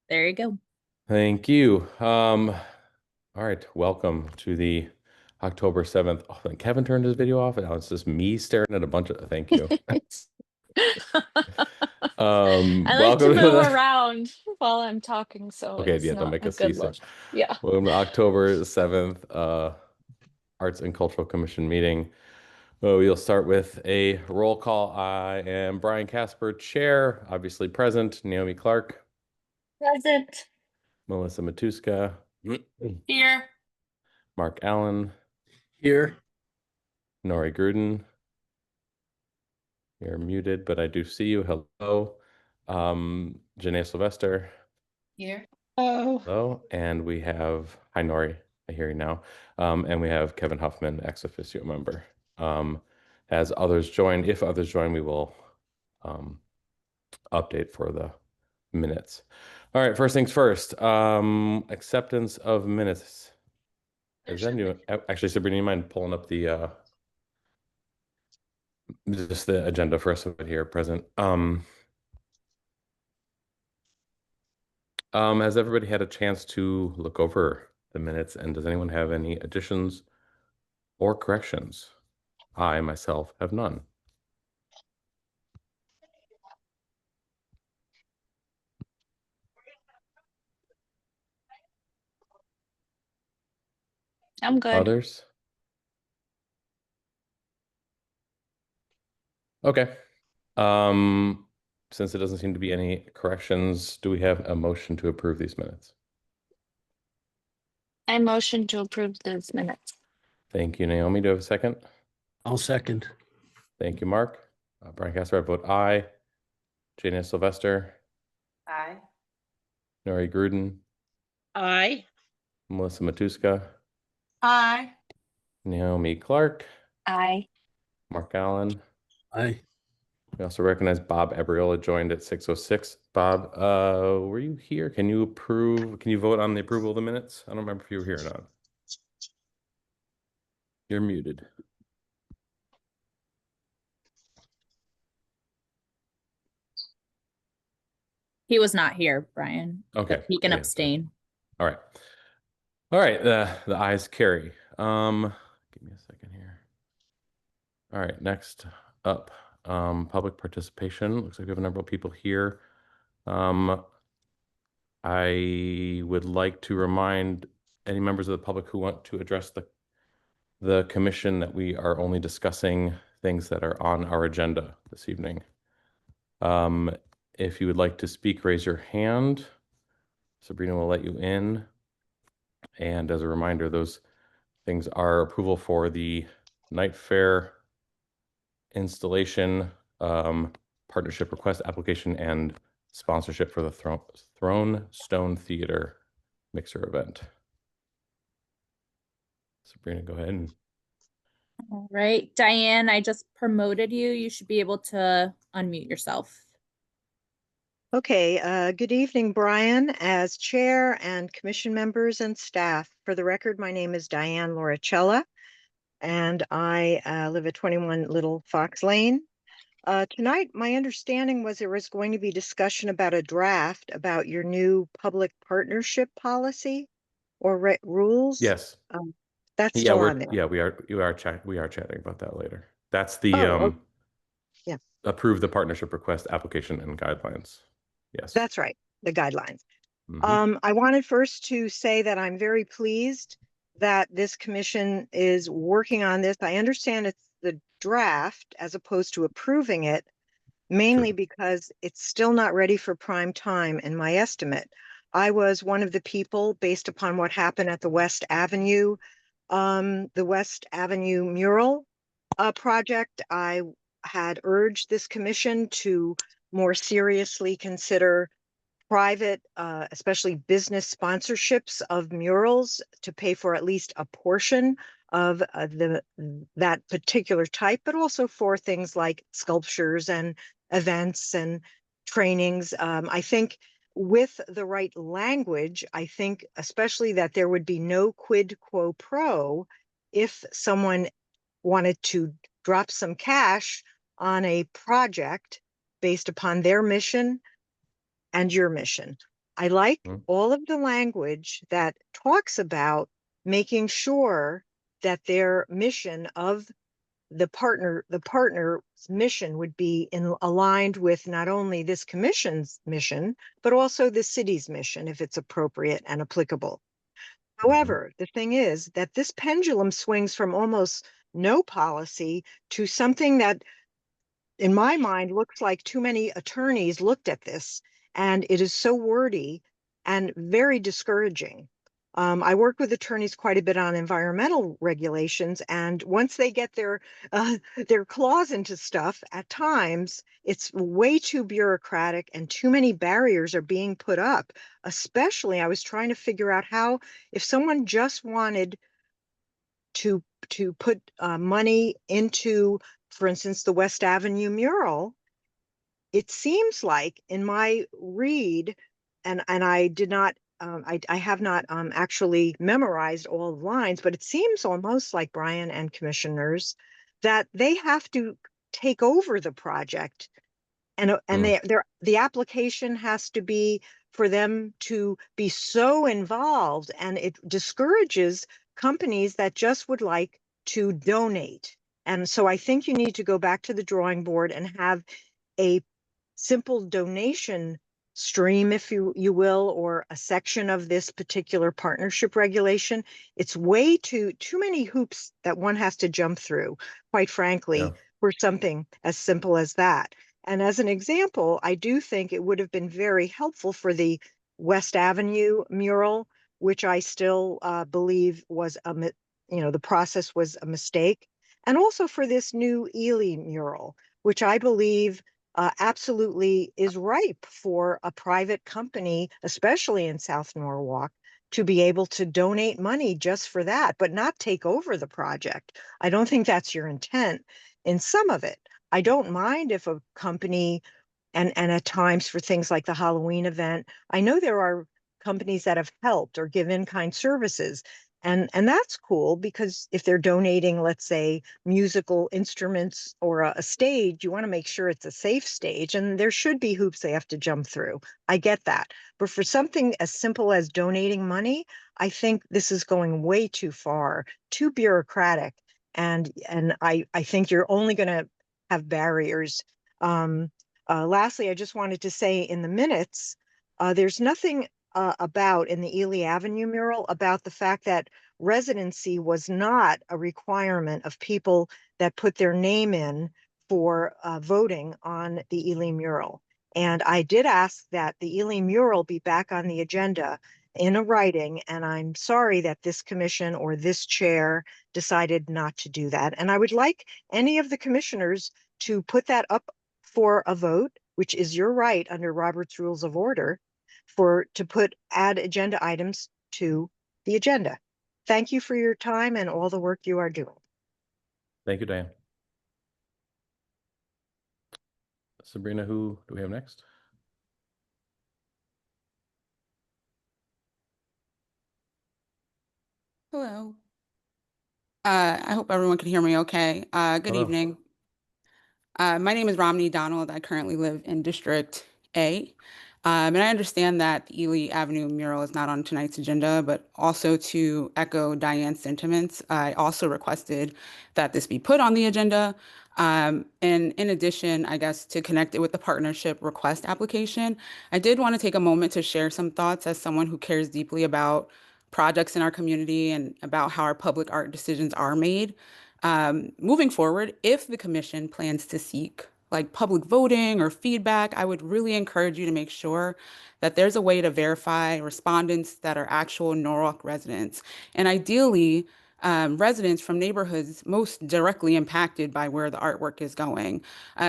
There you go. Thank you. All right, welcome to the October 7th. Oh, and Kevin turned his video off, and now it's just me staring at a bunch of thank you. I like to Welcome to move the around while I'm talking, so okay, it's yeah, don't not make a us good ceasing. look. Yeah. Welcome to October 7th, Arts and Cultural Commission meeting. We'll start with a roll call. I am Brian Casper, Chair, obviously present. Naomi Clark, Present. Melissa Matuska, Here. Mark Allen, Here. Nori Gruden. You're muted, but I do see you. Hello. Janae Sylvester. Here. Oh. Hello. And we have, hi Nori, I hear you now. And we have Kevin Huffman, ex officio member. As others join, if others join, we will update for the minutes. All right, first things first. Acceptance of minutes. Is that new? Actually, Sabrina, you mind pulling up the just the agenda for us over here present? Has everybody had a chance to look over the minutes, and does anyone have any additions or corrections? I myself have none. I'm good. Others? Okay. Since it doesn't seem to be any corrections, do we have a motion to approve these minutes? I motion to approve those minutes. Thank you, Naomi. Do I have a second? I'll second. Thank you, Mark. Brian Casper, I vote aye. Jana Sylvester, Aye. Nori Gruden, Aye. Melissa Matuska, Aye. Naomi Clark, Aye. Mark Allen. Aye. We also recognize Bob Abriola joined at 6:06. Bob, were you here? Can you vote on the approval of the minutes? I don't remember if you were here or not. You're muted. He was not here, Brian. Okay. He can Yeah. abstain. All right. All right. The ayes carry. Give me a second here. All right. Next up, public participation. Looks like we have a number of people here. I would like to remind any members of the public who want to address the commission that we are only discussing things that are on our agenda this evening. If you would like to speak, raise your hand. Sabrina will let you in. And as a reminder, those things are approval for the night fair installation, partnership request application, and sponsorship for the Throne Stone Theater mixer event. Sabrina, go ahead. All right, Diane, I just promoted you. You should be able to unmute yourself. Okay, good evening, Brian. As chair and commission members and staff, for the record, my name is Diane Lauricella, and I live at 21 Little Fox Lane. Tonight, my understanding was there was going to be discussion about a draft about your new public partnership policy or rules. Yes. That's Yeah, still on there. yeah, we are chatting about that later. That's the yeah. Approve the partnership request application and guidelines. Yes. That's right, the guidelines. Mhm. I wanted first to say that I'm very pleased that this commission is working on this. I understand it's the draft as opposed to approving it, mainly True. because it's still not ready for prime time in my estimate. I was one of the people, based upon what happened at the West Avenue mural project. I had urged this commission to more seriously consider private, especially business sponsorships of murals to pay for at least a portion of that particular type, but also for things like sculptures and events and trainings. I think with the right language, I think especially that there would be no quid quo pro if someone wanted to drop some cash on a project based upon their mission and your mission. I like Mhm. all of the language that talks about making sure that their mission of the partner's mission would be aligned with not only this commission's mission, but also the city's mission, if it's appropriate and applicable. However, the thing is that this pendulum swings from almost no policy to something that, in my mind, looks like too many attorneys looked at this, and it is so wordy and very discouraging. I work with attorneys quite a bit on environmental regulations, and once they get their claws into stuff, at times it's way too bureaucratic and too many barriers are being put up. Especially, I was trying to figure out how, if someone just wanted to put money into, for instance, the West Avenue mural, it seems like in my read, and I did not, I have not actually memorized all the lines, but it seems almost like, Brian and commissioners, that they have to take over the project, and the application has to be for them to be so involved, and it discourages companies that just would like to donate. And so I think you need to go back to the drawing board and have a simple donation stream, if you will, or a section of this particular partnership regulation. It's way too many hoops that one has to jump through, quite frankly, Yeah. for something as simple as that. And as an example, I do think it would have been very helpful for the West Avenue mural, which I still believe was the process was a mistake, and also for this new Ely mural, which I believe absolutely is ripe for a private company, especially in South Norwalk, to be able to donate money just for that, but not take over the project. I don't think that's your intent in some of it. I don't mind if a company, and at times for things like the Halloween event, I know there are companies that have helped or give in-kind services. And that's cool, because if they're donating, let's say, musical instruments or a stage, you want to make sure it's a safe stage, and there should be hoops they have to jump through. I get that. But for something as simple as donating money, I think this is going way too far, too bureaucratic. And I think you're only going to have barriers. Lastly, I just wanted to say in the minutes, there's nothing about in the Ely Avenue mural about the fact that residency was not a requirement of people that put their name in for voting on the Ely mural. And I did ask that the Ely mural be back on the agenda in a writing, and I'm sorry that this commission or this chair decided not to do that. And I would like any of the commissioners to put that up for a vote, which is your right under Robert's Rules of Order, to add agenda items to the agenda. Thank you for your time and all the work you are doing. Thank you, Diane. Sabrina, who do we have next? Hello. I hope everyone can hear me okay. Good Hello. evening. My name is Romney Donald. I currently live in District A. And I understand that the Ely Avenue mural is not on tonight's agenda, but also to echo Diane's sentiments, I also requested that this be put on the agenda. And in addition, I guess to connect it with the partnership request application, I did want to take a moment to share some thoughts as someone who cares deeply about projects in our community and about how our public art decisions are made. Moving forward, if the commission plans to seek like public voting or feedback, I would really encourage you to make sure that there's a way to verify respondents that are actual Norwalk residents. And ideally, residents from neighborhoods most directly impacted by where the artwork is going.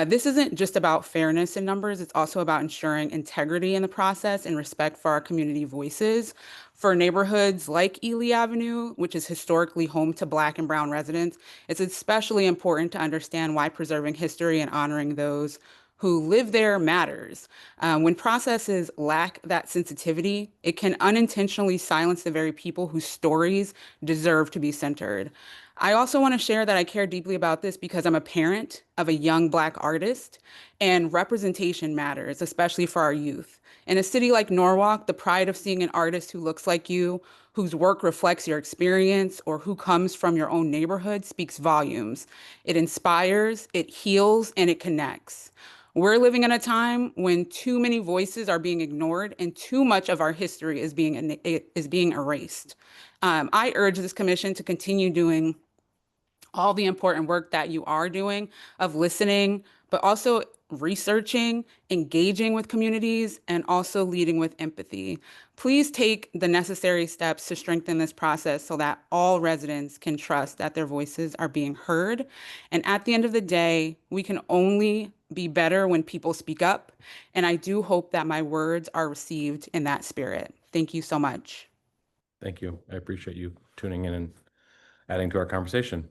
This isn't just about fairness in numbers, it's also about ensuring integrity in the process and respect for our community voices. For neighborhoods like Ely Avenue, which is historically home to Black and Brown residents, it's especially important to understand why preserving history and honoring those who live there matters. When processes lack that sensitivity, it can unintentionally silence the very people whose stories deserve to be centered. I also want to share that I care deeply about this because I'm a parent of a young Black artist, and representation matters, especially for our youth. In a city like Norwalk, the pride of seeing an artist who looks like you, whose work reflects your experience, or who comes from your own neighborhood speaks volumes. It inspires, it heals, and it connects. We're living in a time when too many voices are being ignored and too much of our history is being erased. I urge this commission to continue doing all the important work that you are doing of listening, but also researching, engaging with communities, and also leading with empathy. Please take the necessary steps to strengthen this process so that all residents can trust that their voices are being heard. And at the end of the day, we can only be better when people speak up. And I do hope that my words are received in that spirit. Thank you so much. Thank you. I appreciate you tuning in and adding to our conversation.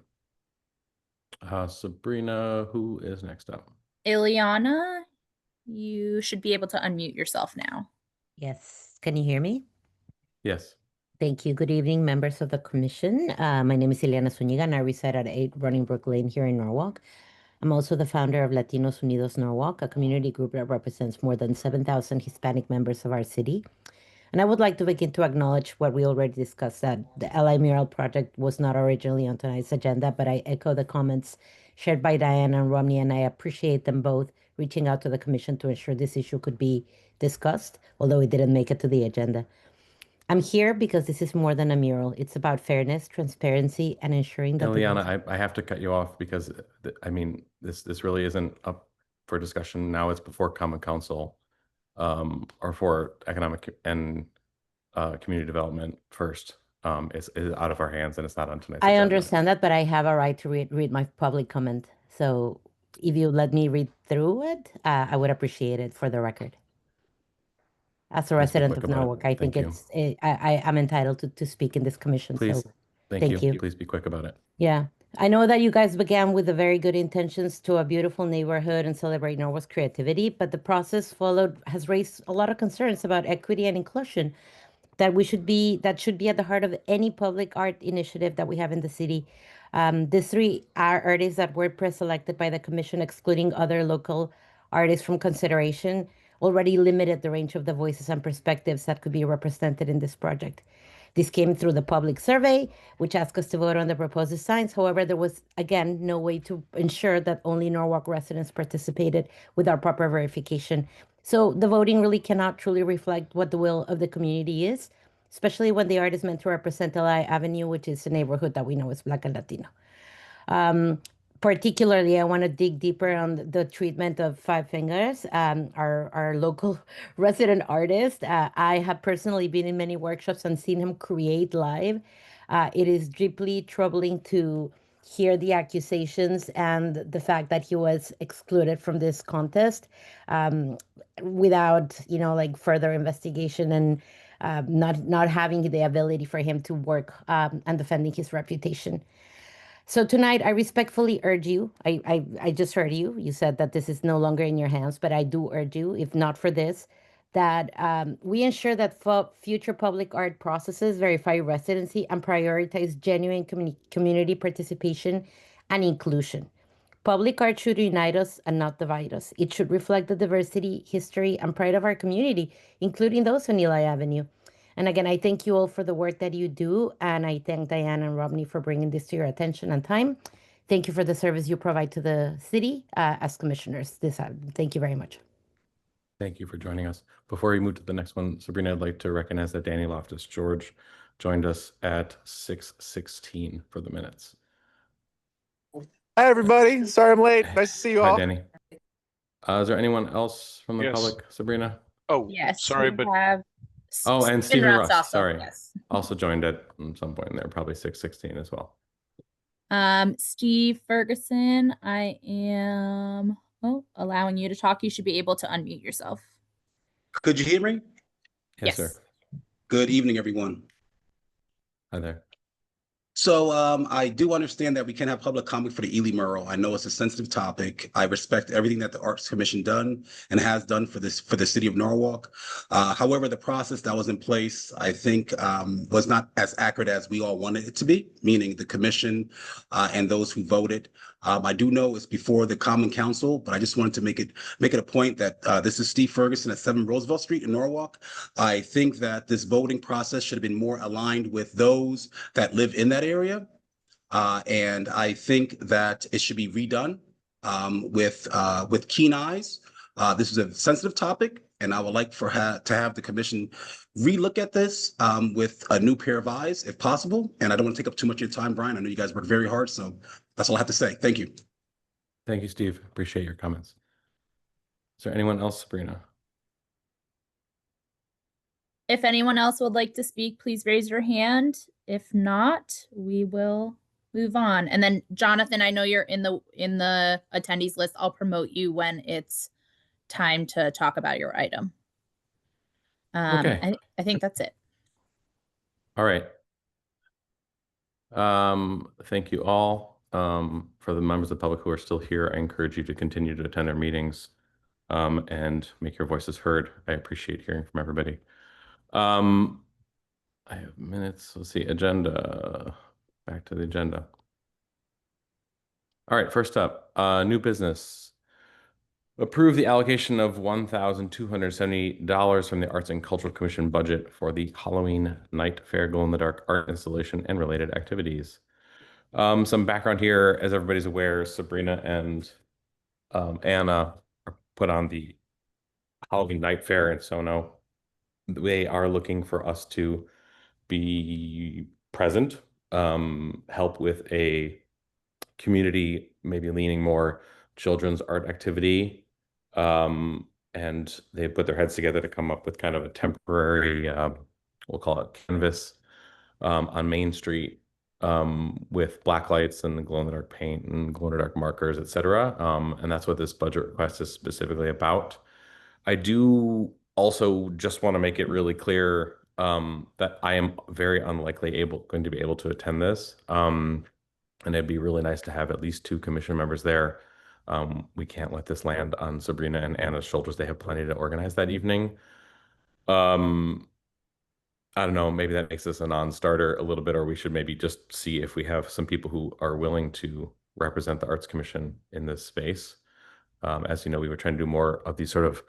Sabrina, who is next up? Ileana, you should be able to unmute yourself now. Yes, can you hear me? Yes. Thank you. Good evening, members of the commission. My name is Ileana Zuniga, and I reside at 8 Running Brook Lane here in Norwalk. I'm also the founder of Latinos Unidos Norwalk, a community group that represents more than 7,000 Hispanic members of our city. And I would like to begin to acknowledge what we already discussed, that the LI Mural project was not originally on tonight's agenda, but I echo the comments shared by Diane and Romney, and I appreciate them both reaching out to the commission to ensure this issue could be discussed, although it didn't make it to the agenda. I'm here because this is more than a mural. It's about fairness, transparency, and ensuring that Ileana, I have to cut you off because I mean, this really isn't up for discussion now. It's before Common Council, or for economic and community development first. It's out of our hands and it's not on tonight's I agenda. understand that, but I have a right to read my public comment. So if you let me read through it, I would appreciate it for the record. As a Please be resident quick of about it. Norwalk, I think Thank you. I'm entitled to speak in this commission. Please, So thank thank you. Please be quick about it. yeah, I know that you guys began with the very good intentions to a beautiful neighborhood and celebrate Norwalk's creativity, but the process followed has raised a lot of concerns about equity and inclusion that should be at the heart of any public art initiative that we have in the city. These three are artists that were pre-selected by the commission, excluding other local artists from consideration, already limited the range of the voices and perspectives that could be represented in this project. This came through the public survey, which asked us to vote on the proposed designs. However, there was, again, no way to ensure that only Norwalk residents participated without proper verification. So the voting really cannot truly reflect what the will of the community is, especially when the art is meant to represent LI Avenue, which is a neighborhood that we know is Black and Latino. Particularly, I want to dig deeper on the treatment of Five Fingers, our local resident artist. I have personally been in many workshops and seen him create live. It is deeply troubling to hear the accusations and the fact that he was excluded from this contest without, like further investigation and not having the ability for him to work and defending his reputation. So tonight, I respectfully urge you, I just heard you, you said that this is no longer in your hands, but I do urge you, if not for this, that we ensure that future public art processes verify residency and prioritize genuine community participation and inclusion. Public art should unite us and not divide us. It should reflect the diversity, history, and pride of our community, including those on Eli Avenue. And again, I thank you all for the work that you do. And I thank Diane and Romney for bringing this to your attention and time. Thank you for the service you provide to the city as commissioners. Thank you very much. Thank you for joining us. Before we move to the next one, Sabrina, I'd like to recognize that Danny Loftus-George joined us at 6:16 for the minutes. Hi, everybody. Sorry I'm late. Nice to see you Hi, all. Danny. Is there anyone else from the Yes. public, Sabrina? Oh, Yes. sorry, we but have Oh, and Stephen Russ, also, sorry. yes. Also joined at some point there, probably 6:16 as well. Steve Ferguson, I am allowing you to talk. You should be able to unmute yourself. Could you hear me? Yes, sir. Good evening, everyone. Hi there. So I do understand that we can have public comment for the Ely mural. I know it's a sensitive topic. I respect everything that the Arts Commission done and has done for the city of Norwalk. However, the process that was in place, I think, was not as accurate as we all wanted it to be, meaning the commission and those who voted. I do know it's before the Common Council, but I just wanted to make it a point that this is Steve Ferguson at 7 Roosevelt Street in Norwalk. I think that this voting process should have been more aligned with those that live in that area. And I think that it should be redone with keen eyes. This is a sensitive topic, and I would like to have the commission relook at this with a new pair of eyes, if possible. And I don't want to take up too much of your time, Brian. I know you guys work very hard, so that's all I have to say. Thank you. Thank you, Steve. Appreciate your comments. Is there anyone else, Sabrina? If anyone else would like to speak, please raise your hand. If not, we will move on. And then Jonathan, I know you're in the attendees list. I'll promote you when it's time to talk about your item. Okay. I think that's it. All right. Thank you all. For the members of the public who are still here, I encourage you to continue to attend our meetings and make your voices heard. I appreciate hearing from everybody. I have minutes. Let's see, agenda. Back to the agenda. All right, first up, new business. Approve the allocation of $1,270 from the Arts and Cultural Commission budget for the Halloween Night Fair glow-in-the-dark art installation and related activities. Some background here, as everybody's aware, Sabrina and Anna are put on the Halloween Night Fair in Sono. They are looking for us to be present, help with a community, maybe leaning more children's art activity. And they put their heads together to come up with kind of a temporary, we'll call it canvas, on Main Street, with black lights and glow-in-the-dark paint and glow-in-the-dark markers, etc. And that's what this budget request is specifically about. I do also just want to make it really clear that I am very unlikely going to be able to attend this. And it'd be really nice to have at least 2 commission members there. We can't let this land on Sabrina and Anna's shoulders. They have plenty to organize that evening. I don't know, maybe that makes this a non-starter a little bit, or we should maybe just see if we have some people who are willing to represent the Arts Commission in this space. As you know, we were trying to do more of these sort of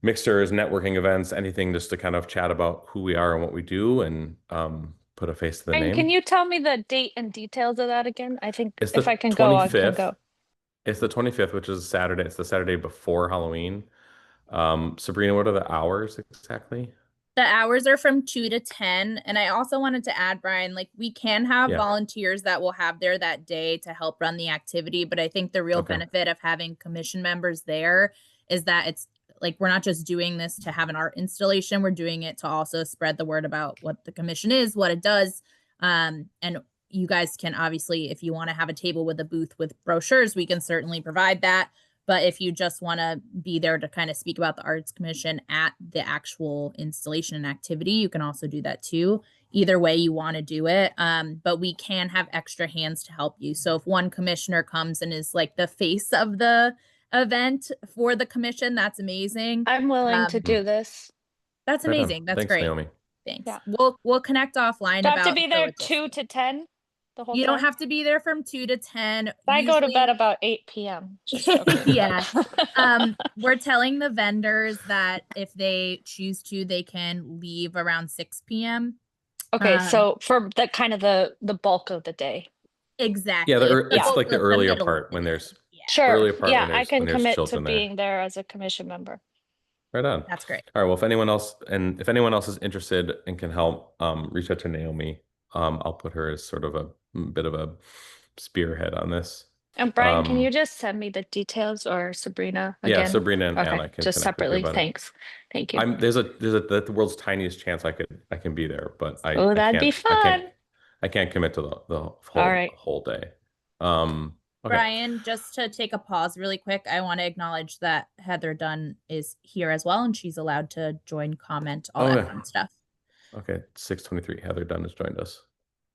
mixers, networking events, anything just to kind of chat about who we are and what we do, and put a face to the name. And can you tell me the date and details of that again? I think It's if the I can go, I can 25th. go. It's the 25th, which is Saturday. It's the Saturday before Halloween. Sabrina, what are the hours exactly? The hours are from 2 to 10. And I also wanted to add, Brian, like we can have Yeah. volunteers that will have there that day to help run the activity. But I think the real Okay. benefit of having commission members there is that it's like we're not just doing this to have an art installation. We're doing it to also spread the word about what the commission is, what it does. And you guys can obviously, if you want to have a table with a booth with brochures, we can certainly provide that. But if you just want to be there to kind of speak about the Arts Commission at the actual installation and activity, you can also do that too. Either way you want to do it. But we can have extra hands to help you. So if one commissioner comes and is like the face of the event for the commission, that's amazing. I'm willing to do this. That's Right on. amazing. That's Thanks, great. Naomi. Thanks. Yeah. We'll connect offline Do I have about to be the there logistics. 2 to 10 the whole You time? don't have to be there from 2 to 10. I go to Usually- bed about 8 p.m. Yeah. We're telling the vendors that if they choose to, they can leave around 6 p.m. Okay, Um, so for the kind of the bulk of the day. Exactly. Yeah, it's bulk like the of earlier middle part of when the there's day. Yeah, Sure. earlier part Yeah, when I there's- can when there's commit to children there. being there as a commission member. Right on. that's great. All right. Well, if anyone else is interested and can help, reach out to Naomi. I'll put her as sort of a bit of a spearhead on this. And Brian, can Um, you just send me the details, or Sabrina again? Yeah, Sabrina and Okay, Anna can just connect with you separately. about it. Thanks. Thank you. There's the world's tiniest chance I can be there, but Oh, that'd be fun. I can't commit to the right. whole day. Okay. Brian, just to take a pause really quick, I want to acknowledge that Heather Dunn is here as well, and she's allowed to join, comment, all Oh, that yeah. fun stuff. Okay. 6:23. Heather Dunn has joined us.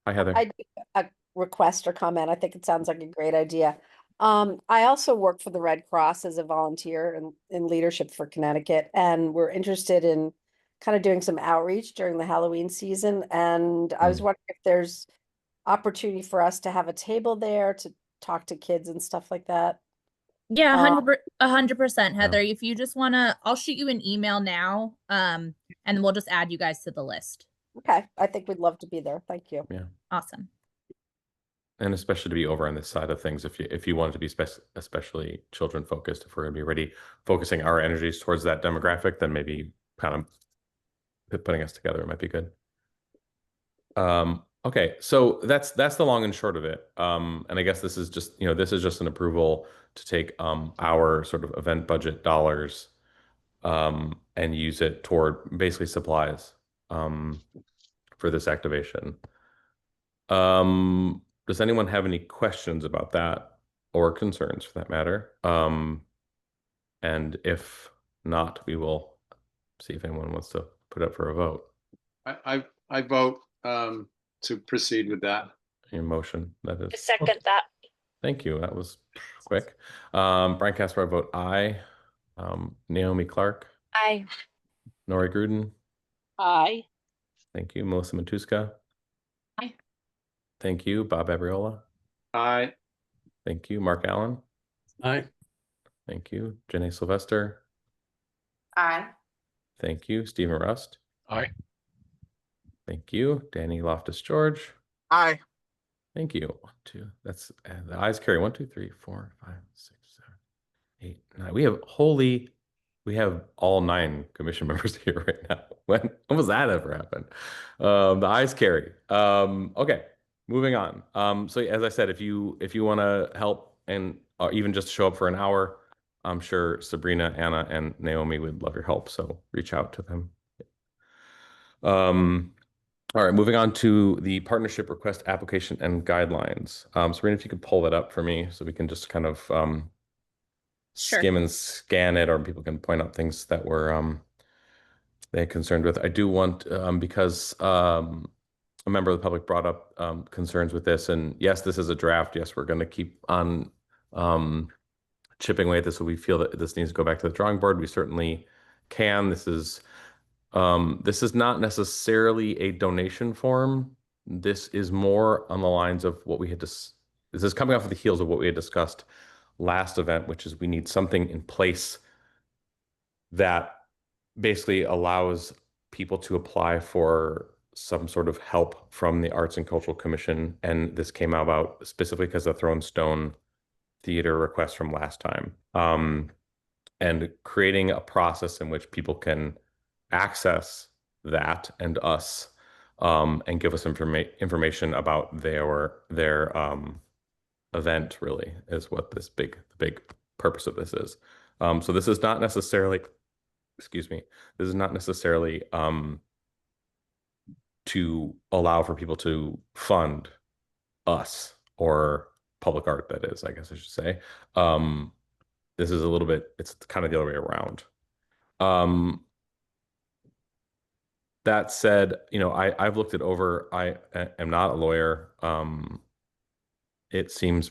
Hi, Heather. I do a request or comment. I think it sounds like a great idea. I also work for the Red Cross as a volunteer in leadership for Connecticut, and we're interested in kind of doing some outreach during the Halloween season. And I was wondering if there's opportunity for us to have a table there to talk to kids and stuff like that. Yeah, 100%, Heather. If you just wanna, I'll shoot you an email now, and we'll just add you guys to the list. Okay, I think we'd love to be there. Thank you. Yeah. Awesome. And especially to be over on this side of things, if you want to be especially children focused, if we're going to be really focusing our energies towards that demographic, then maybe kind of putting us together might be good. Okay, so that's the long and short of it. And I guess this is just an approval to take our sort of event budget dollars and use it toward basically supplies for this activation. Does anyone have any questions about that or concerns for that matter? And if not, we will see if anyone wants to put up for a vote. I vote to proceed with that. Your motion, that is. Second that. Thank you. That was quick. Brian Casper, I vote aye. Naomi Clark. Aye. Nori Gruden. Aye. Thank you. Melissa Matuska. Aye. Thank you. Bob Abriola. Aye. Thank you. Mark Allen. Aye. Thank you. Jenny Sylvester. Aye. Thank you. Stephen Rust. Aye. Thank you. Danny Loftus George. Aye. Thank you. 1, 2. That's the ayes carry. 1, 2, 3, 4, 5, 6, 7, 8, 9. We have all 9 commission members here right now. When was that ever happen? The ayes carry. Okay, moving on. So as I said, if you want to help and even just show up for an hour, I'm sure Sabrina, Anna, and Naomi would love your help. So reach out to them. All right, moving on to the partnership request application and guidelines. Sabrina, if you could pull that up for me so we can just kind of Sure. skim and scan it, or people can point out things that were they're concerned with. I do want, because a member of the public brought up concerns with this, and yes, this is a draft. Yes, we're going to keep on chipping away at this. So we feel that this needs to go back to the drawing board. We certainly can. This is not necessarily a donation form. This is more on the lines of what we had this is coming off of the heels of what we had discussed last event, which is we need something in place that basically allows people to apply for some sort of help from the Arts and Cultural Commission. And this came about specifically because of the Thrown Stone Theater request from last time. And creating a process in which people can access that and us and give us information about their event, really is what the big purpose of this is. So this is not necessarily, this is not necessarily to allow for people to fund us or public art, that is, I guess I should say. This is a little bit, it's kind of the other way around. That said, I've looked it over. I am not a lawyer. It seems,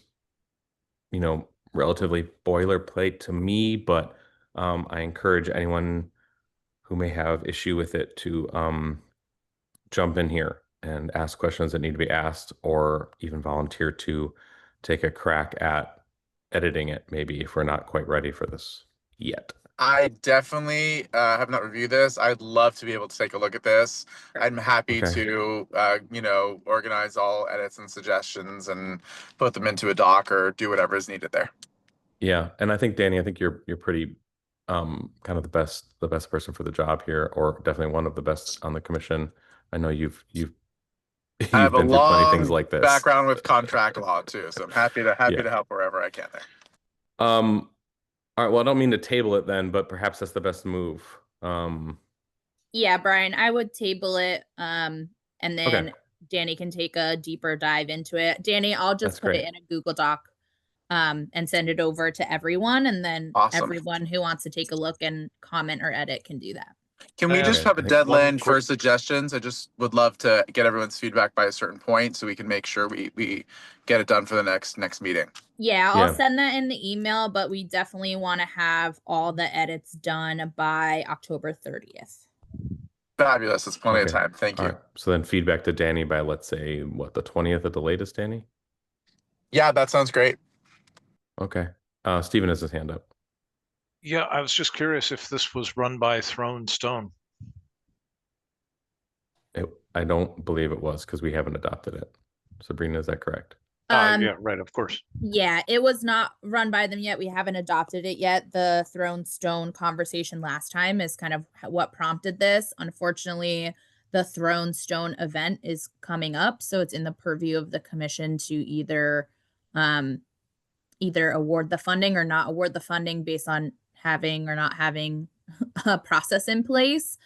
relatively boilerplate to me, but I encourage anyone who may have issue with it to jump in here and ask questions that need to be asked, or even volunteer to take a crack at editing it, maybe, if we're not quite ready for this yet. I definitely have not reviewed this. I'd love to be able to take a look at this. I'm happy to, organize all edits and suggestions and put them into a doc or do whatever is needed there. Yeah, and I think Danny, you're pretty kind of the best person for the job here, or definitely one of the best on the commission. I know you've I have been a through plenty long things like this. background with contract law too, so I'm happy to help wherever I can there. All right, well, I don't mean to table it then, but perhaps that's the best move. Yeah, Brian, I would table it, and then Danny can take a deeper dive into it. Danny, I'll just put it in a Google Doc and send it over to everyone, and then everyone who wants to take a look and comment or edit can do that. Can we just Okay, have a I think- deadline for suggestions? I just would love to get everyone's feedback by a certain point so we can make sure we get it done for the next meeting. Yeah, I'll Yeah. send that in the email, but we definitely want to have all the edits done by October 30th. Fabulous. That's plenty of Okay. time. Thank you. All right. So then feedback to Danny by, let's say, what, the 20th at the latest, Danny? Yeah, that sounds great. Okay. Stephen has his hand up. Yeah, I was just curious if this was run by Throne Stone. I don't believe it was because we haven't adopted it. Sabrina, is that correct? Yeah, right, of course. Yeah, it was not run by them yet. We haven't adopted it yet. The Throne Stone conversation last time is kind of what prompted this. Unfortunately, the Throne Stone event is coming up, so it's in the purview of the commission to either award the funding or not award the funding based on having or not having a process in place.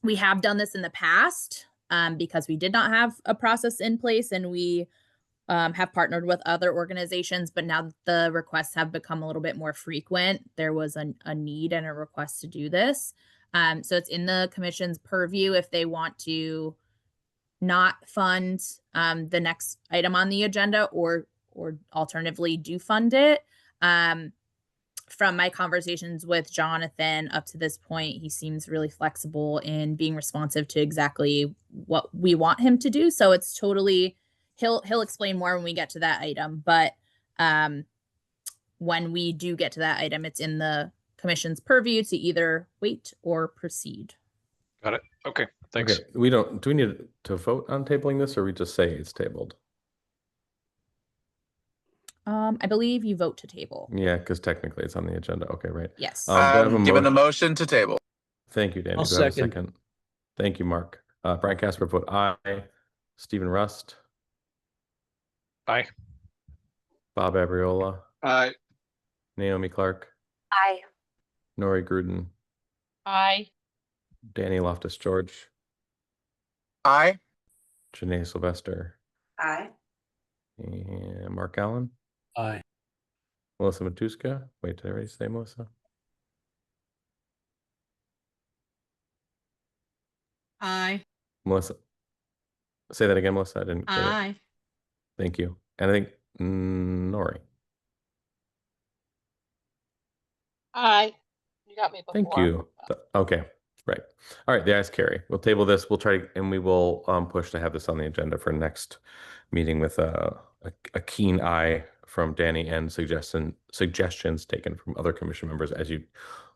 We have done this in the past because we did not have a process in place, and we have partnered with other organizations, but now that the requests have become a little bit more frequent, there was a need and a request to do this. So it's in the commission's purview if they want to not fund the next item on the agenda or alternatively do fund it. From my conversations with Jonathan up to this point, he seems really flexible in being responsive to exactly what we want him to do. So it's totally, he'll explain more when we get to that item. But when we do get to that item, it's in the commission's purview to either wait or proceed. Got it. Okay, thanks. Okay. Do we need to vote on tabling this, or we just say it's tabled? I believe you vote to table. Yeah, because technically it's on the agenda. Okay, right. Yes. Do I have a Given the motion? motion to table. Thank you, Danny. I'll Do I have a second. second? Thank you, Mark. Brian Casper vote aye. Stephen Rust, Aye. Bob Abriola, Aye. Naomi Clark, Aye. Nori Gruden, Aye. Danny Loftus George, Aye. Janae Sylvester, Aye. and Mark Allen, Aye. Melissa Matuska. Wait, did I already say Melissa? Aye. Melissa. Say that again, Melissa. I didn't get it. Aye. Thank you. And I think Nori. Aye. You got me before. Thank you. Okay, right. All right, the ayes carry. We'll table this. We'll try and we will push to have this on the agenda for next meeting with a keen eye from Danny and suggestions taken from other commission members as you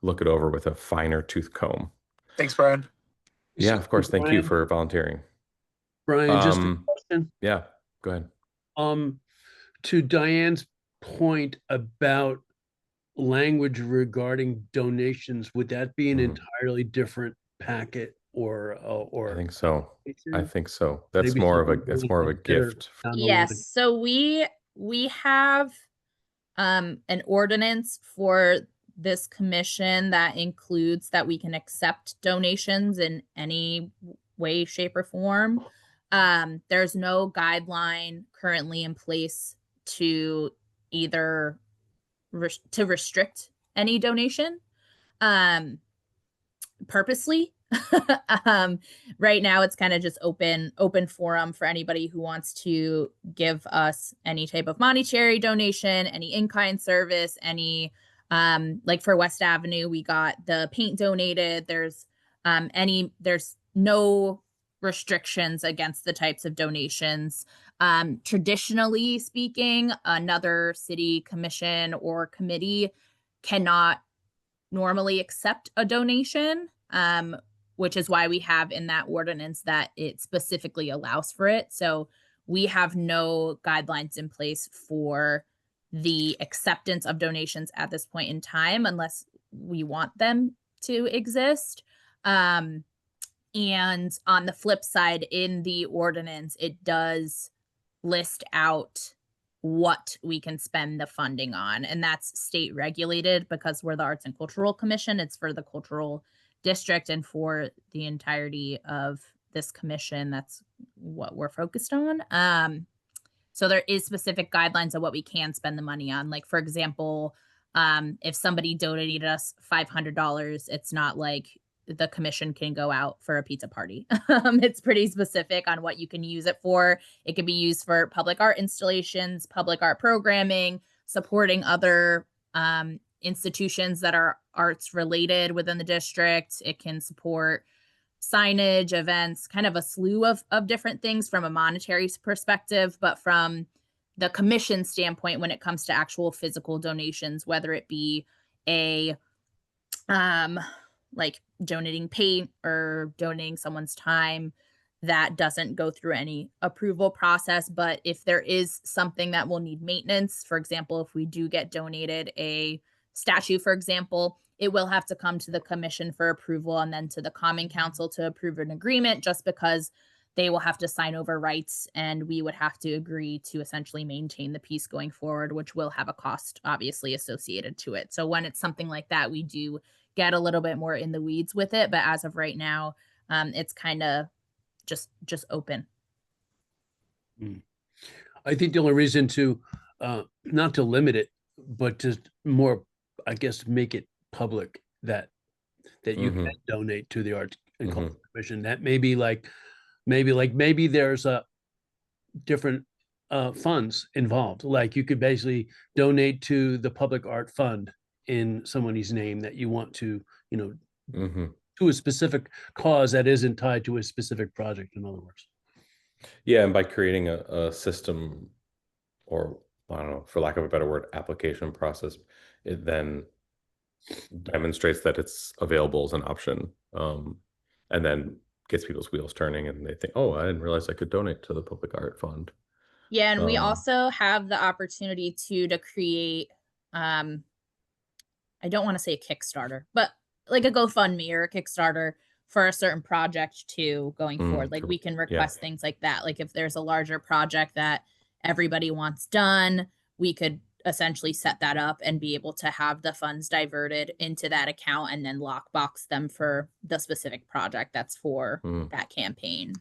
look it over with a finer tooth comb. Thanks, Brian. Yeah, of course. Thank you Brian- for volunteering. Brian, just a question. Yeah, go ahead. To Diane's point about language regarding donations, would that be an Mhm. entirely different packet or I think so. I think so. That's Maybe more of a something that's we more of a consider gift. down the line? Yes. So we have an ordinance for this commission that includes that we can accept donations in any way, shape, or form. There's no guideline currently in place to either to restrict any donation purposely. Right now it's kind of just open forum for anybody who wants to give us any type of monetary donation, any in-kind service, any like for West Avenue, we got the paint donated. There's no restrictions against the types of donations. Traditionally speaking, another city commission or committee cannot normally accept a donation, which is why we have in that ordinance that it specifically allows for it. So we have no guidelines in place for the acceptance of donations at this point in time, unless we want them to exist. And on the flip side, in the ordinance, it does list out what we can spend the funding on. And that's state regulated because we're the Arts and Cultural Commission. It's for the cultural district and for the entirety of this commission. That's what we're focused on. So there is specific guidelines of what we can spend the money on. Like, for example, if somebody donated us $500, it's not like the commission can go out for a pizza party. It's pretty specific on what you can use it for. It can be used for public art installations, public art programming, supporting other institutions that are arts related within the district. It can support signage, events, kind of a slew of different things from a monetary perspective, but from the commission standpoint, when it comes to actual physical donations, whether it be a like donating paint or donating someone's time, that doesn't go through any approval process. But if there is something that will need maintenance, for example, if we do get donated a statue, for example, it will have to come to the commission for approval and then to the Common Council to approve an agreement, just because they will have to sign over rights and we would have to agree to essentially maintain the piece going forward, which will have a cost obviously associated to it. So when it's something like that, we do get a little bit more in the weeds with it. But as of right now, it's kind of just open. I think the only reason to not to limit it, but to more, I guess, make it public that you can donate to the Arts and Culture Commission. That maybe maybe there's a different funds involved. Like you could basically donate to the Public Art Fund in somebody's name that you want to, to a specific cause that isn't tied to a specific project, in other words. Yeah, and by creating a system, or I don't know, for lack of a better word, application process, it then demonstrates that it's available as an option, and then gets people's wheels turning, and they think, oh, I didn't realize I could donate to the Public Art Fund. Yeah, and we also have the opportunity to create, I don't want to say a Kickstarter, but like a GoFundMe or a Kickstarter for a certain project too going forward. Like we can request things like that. Like if there's a larger project that everybody wants done, we could essentially set that up and be able to have the funds diverted into that account and then lockbox them for the specific project that's for that campaign.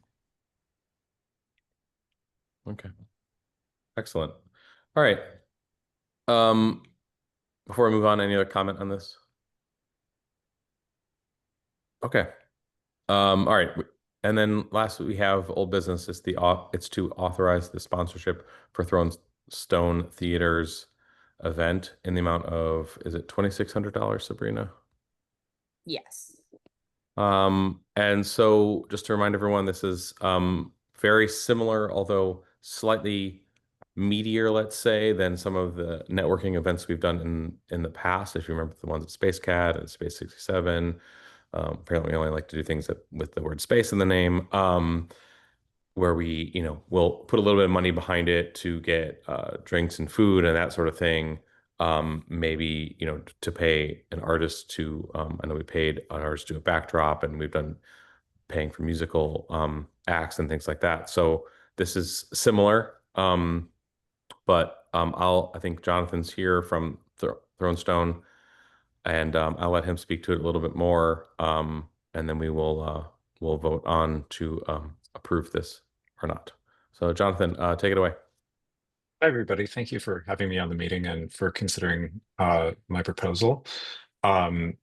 Okay. Excellent. All right. Before I move on, any other comment on this? Okay. All right. And then last we have old business. It's to authorize the sponsorship for Throne Stone Theater's event in the amount of, is it $2,600, Sabrina? Yes. And so just to remind everyone, this is very similar, although slightly meatier, let's say, than some of the networking events we've done in the past. If you remember the ones at Space Cat and Space 67, apparently we only like to do things with the word space in the name, where we, we'll put a little bit of money behind it to get drinks and food and that sort of thing. Maybe, to pay an artist to, I know we paid an artist to do a backdrop, and we've done paying for musical acts and things like that. So this is similar. But I think Jonathan's here from Throne Stone, and I'll let him speak to it a little bit more, and then we'll vote on to approve this or not. So Jonathan, take it away. Hi, everybody. Thank you for having me on the meeting and for considering my proposal. Like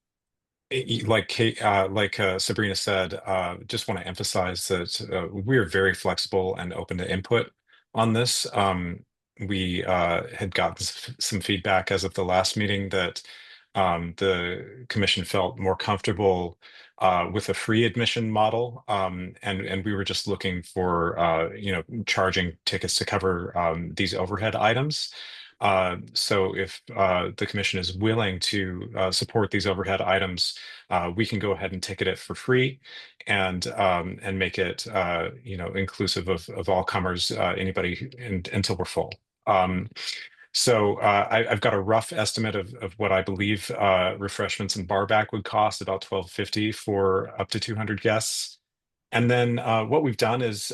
Sabrina said, just want to emphasize that we're very flexible and open to input on this. We had gotten some feedback as of the last meeting that the commission felt more comfortable with a free admission model, and we were just looking for charging tickets to cover these overhead items. So if the commission is willing to support these overhead items, we can go ahead and ticket it for free and make it inclusive of all comers, anybody until we're full. So I've got a rough estimate of what I believe refreshments and bar back would cost, about $12.50 for up to 200 guests. And then what we've done is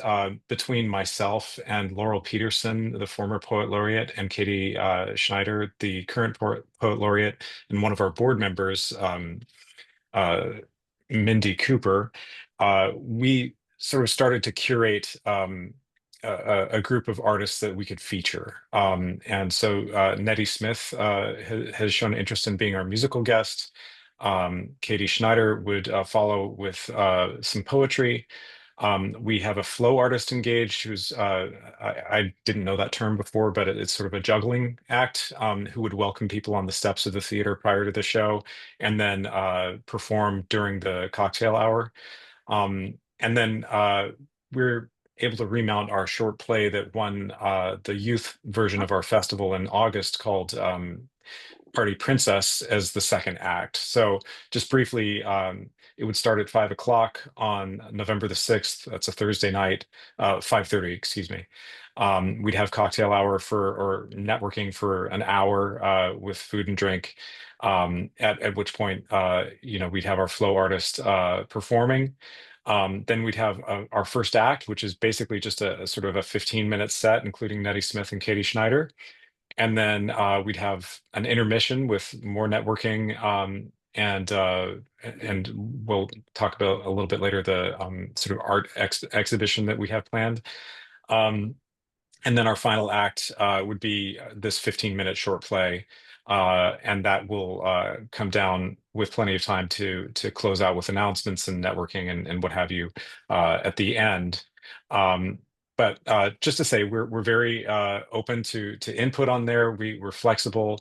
between myself and Laurel Peterson, the former poet laureate, and Katie Schneider, the current poet laureate, and one of our board members, Mindy Cooper, we sort of started to curate a group of artists that we could feature. And so Nettie Smith has shown interest in being our musical guest. Katie Schneider would follow with some poetry. We have a flow artist engaged who's, I didn't know that term before, but it's sort of a juggling act, who would welcome people on the steps of the theater prior to the show and then perform during the cocktail hour. And then we're able to remount our short play that won the youth version of our festival in August called Party Princess as the second act. So just briefly, it would start at 5 o'clock on November the 6th. That's a Thursday night, 5:30, excuse me. We'd have cocktail hour or networking for an hour with food and drink. At which point, we'd have our flow artist performing. Then we'd have our first act, which is basically just a sort of a 15-minute set, including Nettie Smith and Katie Schneider. And then we'd have an intermission with more networking, and we'll talk about a little bit later the sort of art exhibition that we have planned. And then our final act would be this 15-minute short play, and that will come down with plenty of time to close out with announcements and networking and what have you at the end. But just to say, we're very open to input on there. We're flexible.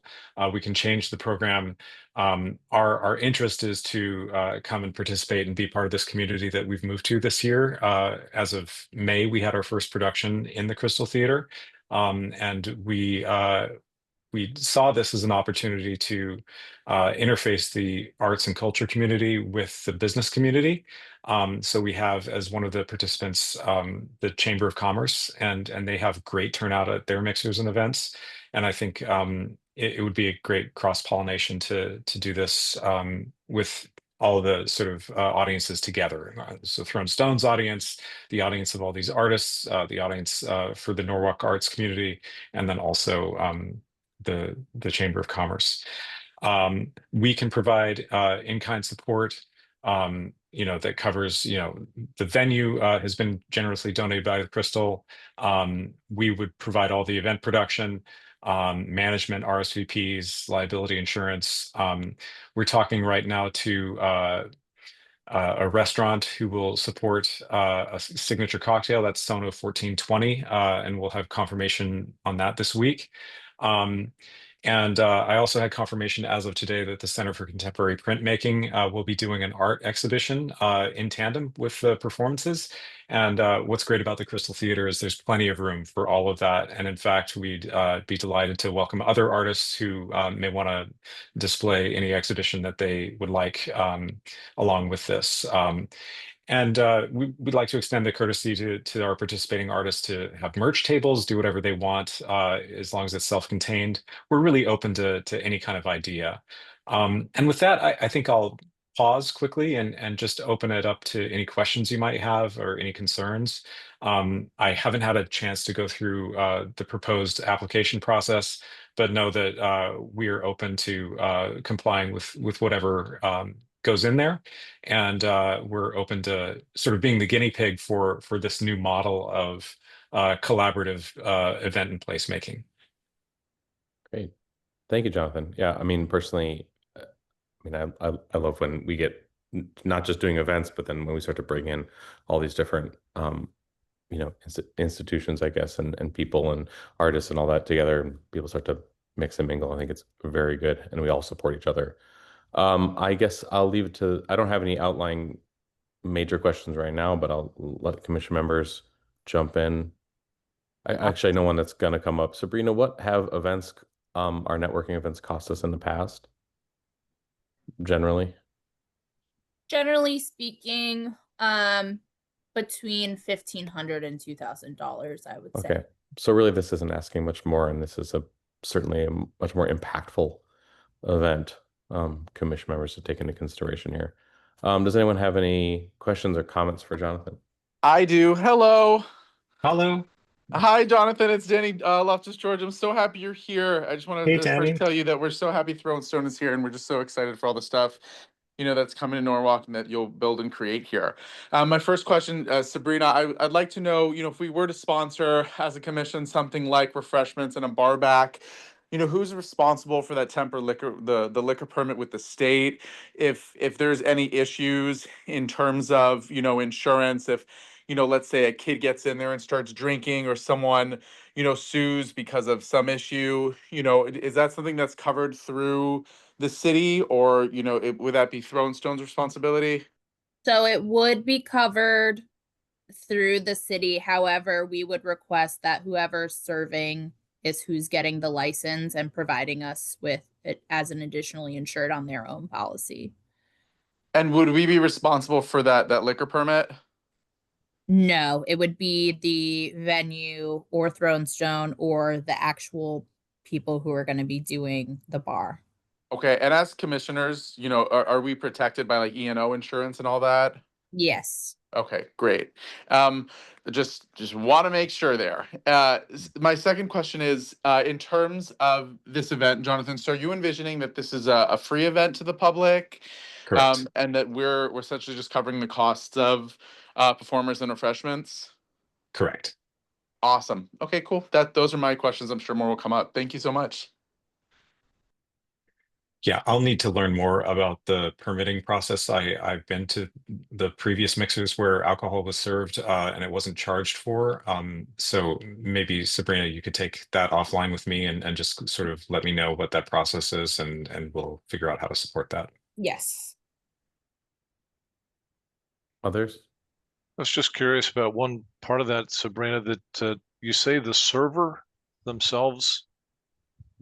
We can change the program. Our interest is to come and participate and be part of this community that we've moved to this year. As of May, we had our first production in the Crystal Theater, and we saw this as an opportunity to interface the arts and culture community with the business community. So we have, as one of the participants, the Chamber of Commerce, and they have great turnout at their mixers and events. And I think it would be a great cross-pollination to do this with all the sort of audiences together. So Thrown Stone's audience, the audience of all these artists, the audience for the Norwalk arts community, and then also the Chamber of Commerce. We can provide in-kind support, that covers, the venue has been generously donated by the Crystal. We would provide all the event production, management, RSVPs, liability insurance. We're talking right now to a restaurant who will support a signature cocktail. That's Sono 1420, and we'll have confirmation on that this week. And I also had confirmation as of today that the Center for Contemporary Printmaking will be doing an art exhibition in tandem with the performances. And what's great about the Crystal Theater is there's plenty of room for all of that. And in fact, we'd be delighted to welcome other artists who may want to display any exhibition that they would like along with this. And we'd like to extend the courtesy to our participating artists to have merch tables, do whatever they want, as long as it's self-contained. We're really open to any kind of idea. And with that, I think I'll pause quickly and just open it up to any questions you might have or any concerns. I haven't had a chance to go through the proposed application process, but know that we are open to complying with whatever goes in there, and we're open to sort of being the guinea pig for this new model of collaborative event and placemaking. Great, thank you, Jonathan. Yeah, I mean, personally, I love when we get not just doing events, but then when we start to bring in all these different institutions, I guess, and people and artists and all that together, and people start to mix and mingle. I think it's very good, and we all support each other. I guess I'll leave it to, I don't have any outlying major questions right now, but I'll let commission members jump in. I know one that's going to come up. Sabrina, what have events, our networking events, cost us in the past? Generally speaking, between $1,500 and $2,000, I would say. Okay, so really this isn't asking much more, and this is certainly a much more impactful event. Commission members to take into consideration here. Does anyone have any questions or comments for Jonathan? I do. Hello. Hi, Jonathan. It's Danny Loftus George. I'm so happy you're here. I just want to first tell you that we're so happy Thrown Stone is here, and we're just so excited for all the stuff that's coming to Norwalk and that you'll build and create here. My first question, Sabrina, I'd like to know, if we were to sponsor as a commission something like refreshments and a bar back, who's responsible for that temper liquor, the liquor permit with the state? If there's any issues in terms of, insurance, if, let's say a kid gets in there and starts drinking, or someone, sues because of some issue, is that something that's covered through the city, or, would that be Throne Stone's responsibility? So it would be covered through the city. However, we would request that whoever's serving is who's getting the license and providing us with it as an additionally insured on their own policy. And would we be responsible for that liquor permit? No, it would be the venue or Throne Stone or the actual people who are going to be doing the bar. Okay, and as commissioners, are we protected by like E&O insurance and all that? Yes. Okay, great. Just want to make sure there. My second question is, in terms of this event, Jonathan, so are you envisioning that this is a free event to the public? Correct. And that we're essentially just covering the costs of performers and refreshments? Correct. Awesome. Okay, cool. Those are my questions. I'm sure more will come up. Thank you so much. Yeah, I'll need to learn more about the permitting process. I've been to the previous mixers where alcohol was served and it wasn't charged for. So maybe Sabrina, you could take that offline with me and just sort of let me know what that process is, and we'll figure out how to support that. Yes. Others? I was just curious about one part of that, Sabrina, that you say the server themselves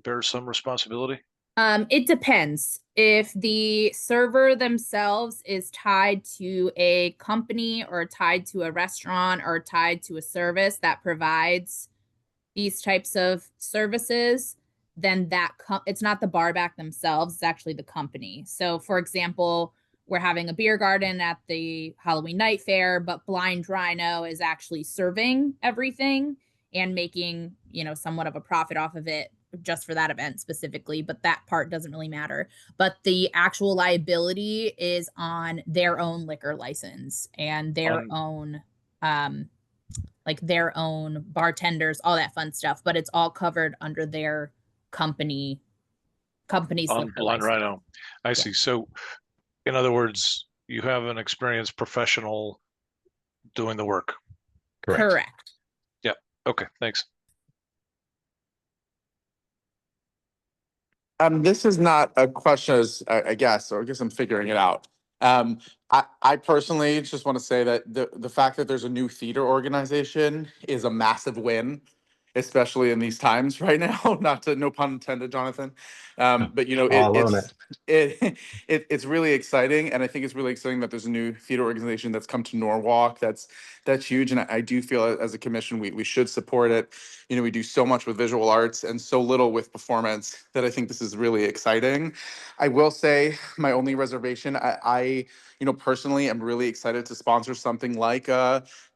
bear some responsibility. It depends. If the server themselves is tied to a company or tied to a restaurant or tied to a service that provides these types of services, then it's not the bar back themselves, it's actually the company. So for example, we're having a beer garden at the Halloween Night Fair, but Blind Rhino is actually serving everything and making, somewhat of a profit off of it just for that event specifically, but that part doesn't really matter. But the actual liability is on their own liquor license and their own their own bartenders, all that fun stuff, but it's all covered under their company's on liquor Blind license. Rhino. I see. So in other words, you have an experienced professional doing the work. Correct. Yeah. Okay, thanks. This is not a question, as I guess, or I guess I'm figuring it out. I personally just want to say that the fact that there's a new theater organization is a massive win, especially in these times right now. No pun intended, Jonathan. But it's really exciting, and I think it's really exciting that there's a new theater organization that's come to Norwalk. That's huge, and I do feel as a commission we should support it. We do so much with visual arts and so little with performance that I think this is really exciting. I will say my only reservation, I personally am really excited to sponsor something like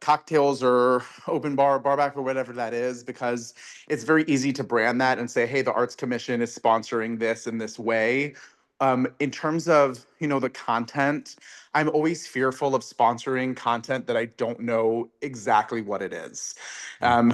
cocktails or open bar, barback, or whatever that is, because it's very easy to brand that and say, hey, the Arts Commission is sponsoring this in this way. In terms of, the content, I'm always fearful of sponsoring content that I don't know exactly what it is. I'm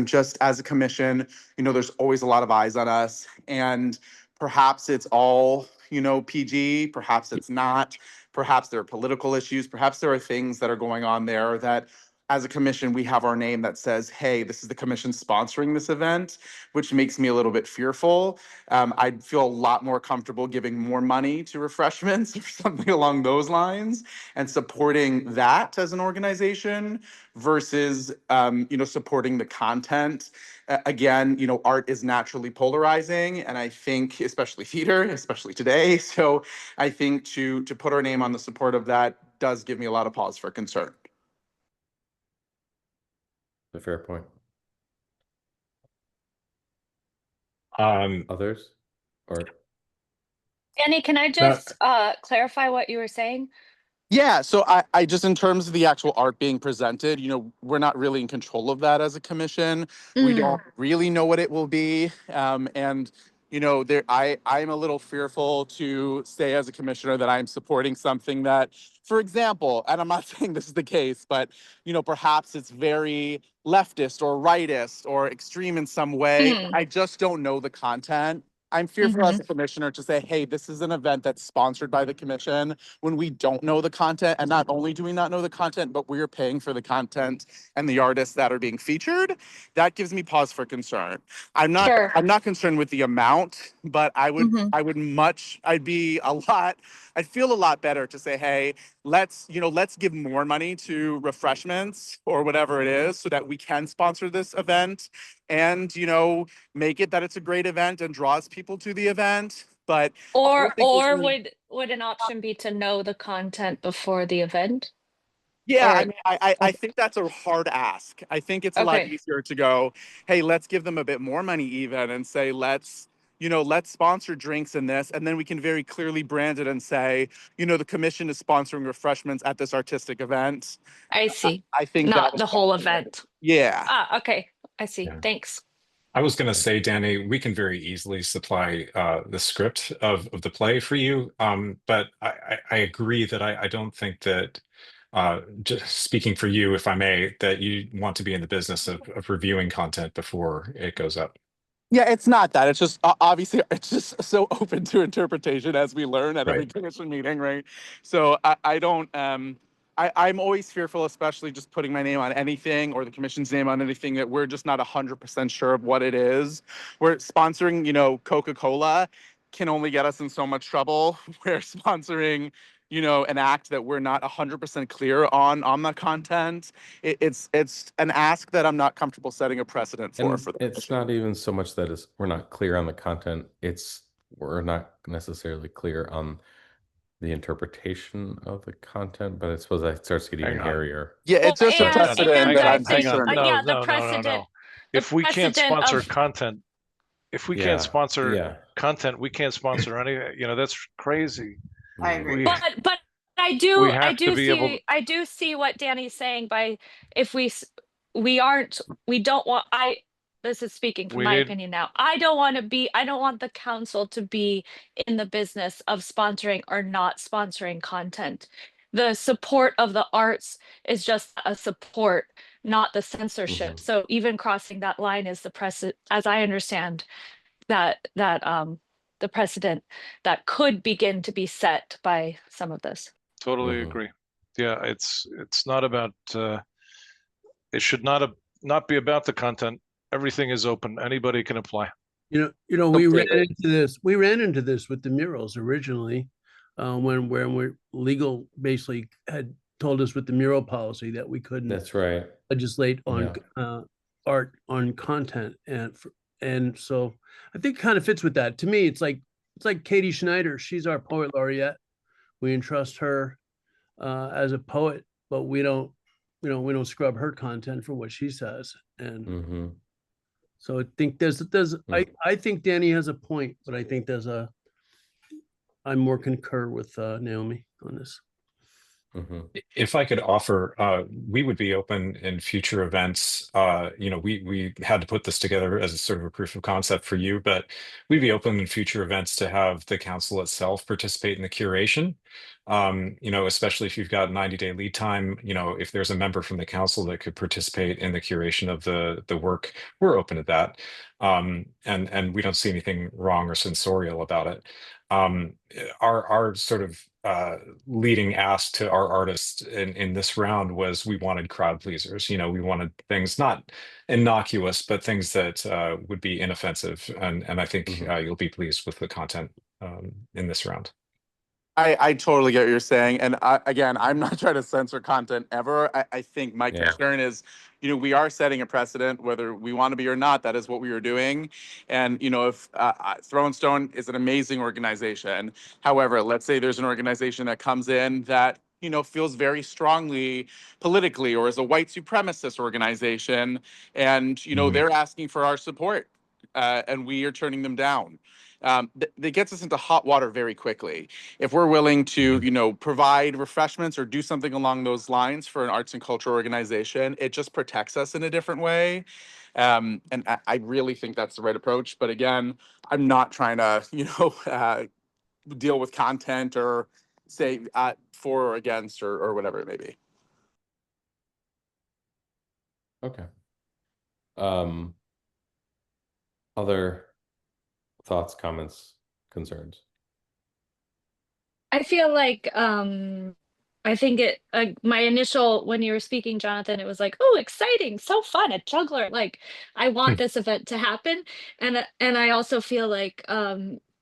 just, as a commission, there's always a lot of eyes on us, and perhaps it's all, PG, perhaps it's not, perhaps there are political issues, perhaps there are things that are going on there that, as a commission, we have our name that says, hey, this is the commission sponsoring this event, which makes me a little bit fearful. I'd feel a lot more comfortable giving more money to refreshments or something along those lines and supporting that as an organization versus, supporting the content. Again, art is naturally polarizing, and I think, especially theater, especially today. So I think to put our name on the support of that does give me a lot of pause for concern. A fair point. Others? Or Danny, can I just clarify what you were saying? Yeah, so I just, in terms of the actual art being presented, we're not really in control of that as a commission. We don't really know what it will be. And, you know, I'm a little fearful to say as a commissioner that I'm supporting something that, for example, and I'm not saying this is the case, but, you know, perhaps it's very leftist or rightist or extreme in some way. Mhm. I just don't know the content. I'm fearful as Mhm. a commissioner to say, hey, this is an event that's sponsored by the commission when we don't know the content. And not only do we not know the content, but we're paying for the content and the artists that are being featured. That gives me pause for concern. I'm Sure. not concerned with the amount, but I'd feel a lot better to say, hey, let's give more money to refreshments or whatever it is so that we can sponsor this event and, you know, make it that it's a great event and draws people to the event. But Or would an option be to know the content before the event? yeah, I Or mean, I think that's a hard ask. I think it's a lot okay. easier to go, hey, let's give them a bit more money even and say, let's sponsor drinks in this. And then we can very clearly brand it and say, you know, the commission is sponsoring refreshments at this artistic event. I see. I think that Not is the whole probably better. event. Yeah. Ah, okay. I see. Yeah. Thanks. I was going to say, Danny, we can very easily supply the script of the play for you. But I agree that I don't think that, just speaking for you, if I may, that you want to be in the business of reviewing content before it goes up. Yeah, it's not that. It's just obviously it's just so open to interpretation as we learn at every Right. commission meeting, right? So I don't I'm always fearful, especially just putting my name on anything or the commission's name on anything that we're just not 100% sure of what it is. We're sponsoring, you know, Coca-Cola can only get us in so much trouble. We're sponsoring, you know, an act that we're not 100% clear on the content. It's an ask that I'm not comfortable setting a precedent for. And it's not even so much that we're not clear on the content. It's we're not necessarily clear on the interpretation of the content, but I suppose that starts to get even hairier. Yeah, it's just a And precedent that I I'm think, concerned No, with. yeah, the no, no, no, precedent. no. the If we can't precedent sponsor of- content, if we Yeah, can't sponsor yeah. content, we can't sponsor any, you know, that's crazy. I agree. We- But I we do have to be able I do see what Danny's saying by if we don't want this is speaking from We my need- opinion now. I don't want the council to be in the business of sponsoring or not sponsoring content. The support of the arts is just a support, not the censorship. So even crossing that line is the precedent, as I understand that the precedent that could begin to be set by some of this. Totally agree. Yeah, it's not about it should not be about the content. Everything is open. Anybody can apply. You know, we ran into this with the murals originally, when legal basically had told us with the mural policy that we couldn't. That's right. Legislate on art on content, and so I think it kind of fits with that. To me, it's like Katie Schneider. She's our poet laureate. We entrust her as a poet, but we don't scrub her content for what she says. And so I think I think Danny has a point, but I think I more concur with Naomi on this. If I could offer, we would be open in future events. You know, we had to put this together as a sort of a proof of concept for you, but we'd be open in future events to have the council itself participate in the curation. You know, especially if you've got 90-day lead time, you know, if there's a member from the council that could participate in the curation of the work, we're open to that. And we don't see anything wrong or censorial about it. Our sort of leading ask to our artists in this round was we wanted crowd pleasers. You know, we wanted things not innocuous, but things that would be inoffensive. And I think you'll be pleased with the content in this round. I totally get what you're saying. And again, I'm not trying to censor content ever. I think my concern is, you know, we are setting a precedent, whether we want to be or not. That is what we are doing. And, you know, if Throwing Stone is an amazing organization. However, let's say there's an organization that comes in that, you know, feels very strongly politically or is a white supremacist organization. And, you know, they're asking for our support. and we are turning them down. That gets us into hot water very quickly. If we're willing to, provide refreshments or do something along those lines for an arts and culture organization, it just protects us in a different way. And I really think that's the right approach. But again, I'm not trying to, deal with content or say for or against or whatever it may be. Okay. Other thoughts, comments, concerns? I feel like I think my initial, when you were speaking, Jonathan, it was like, oh, exciting, so fun, a juggler. Like, I want this event to happen. And I also feel like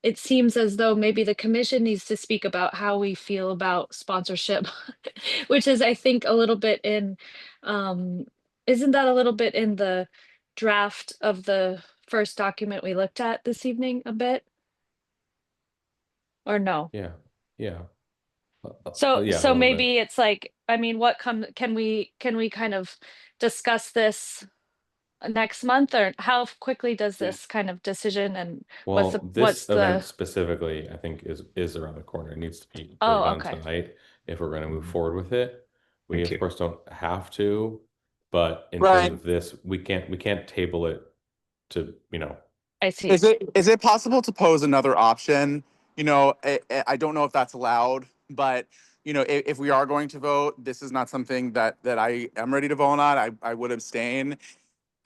it seems as though maybe the commission needs to speak about how we feel about sponsorship, which is, I think, a little bit in, isn't that a little bit in the draft of the first document we looked at this evening a bit? Or no? Yeah. So yeah, a little maybe bit. it's like, I mean, can we kind of discuss this next month, or how quickly does this kind of decision, and Well, what's this event the specifically, I think is around the corner. It needs to be Oh, voted on okay. tonight if we're going to move forward with it. We Thank of you. course don't have to, but in Right. terms of this, we can't table it to, I see. Is it possible to pose another option? I don't know if that's allowed, but if we are going to vote, this is not something that I am ready to vote on. I would abstain.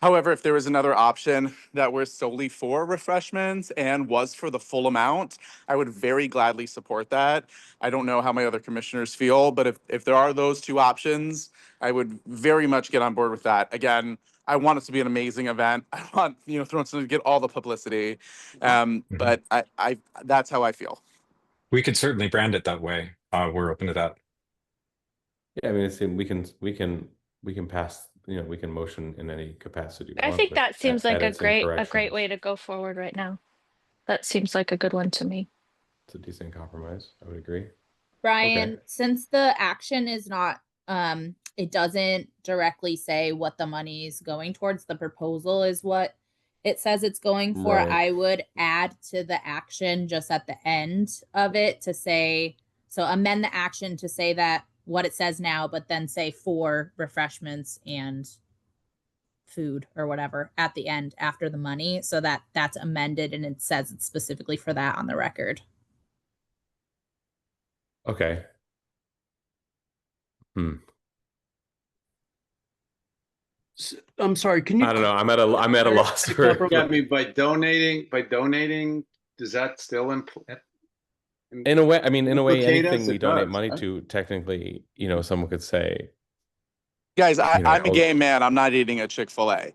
However, if there was another option that was solely for refreshments and was for the full amount, I would very gladly support that. I don't know how my other commissioners feel, but if there are those two options, I would very much get on board with that. Again, I want it to be an amazing event. I want, Thrones to get all the publicity. But I that's how I feel. We could certainly brand it that way. We're open to that. yeah, I mean, we can pass, we can motion in any capacity. we I want think with that seems like a edits and great way corrections. to go forward right now. That seems like a good one to me. It's a decent compromise. I would agree. Brian, Okay. since the action is not, it doesn't directly say what the money is going towards, the proposal is what it says it's going for. Right. I would add to the action just at the end of it to say, so amend the action to say that what it says now, but then say for refreshments and food or whatever at the end after the money, so that that's amended and it says it's specifically for that on the record. Okay. I'm sorry, can you? I don't know. I'm at a loss for. I mean, by donating, does that still In a way, I mean, in a way, implicate us? anything we It donate does, money right? to, technically, someone could say, Guys, I'm a oh, gay man. I'm not eating at Chick-fil-A.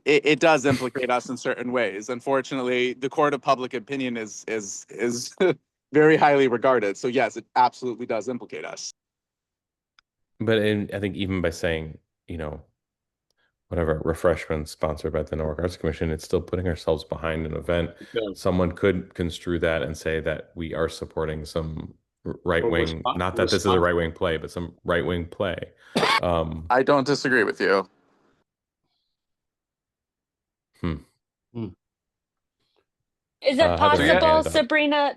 It does implicate us in certain ways. Unfortunately, the court of public opinion is very highly regarded. So yes, it absolutely does implicate us. But I think even by saying, whatever, refreshments sponsored by the Norwalk Arts Commission, it's still putting ourselves behind an event. Someone could construe that and say that we are supporting some right-wing, not that this is a right-wing play, but some right-wing play. I don't disagree with you. Is it Heather, you had a possible, hand up. Sabrina,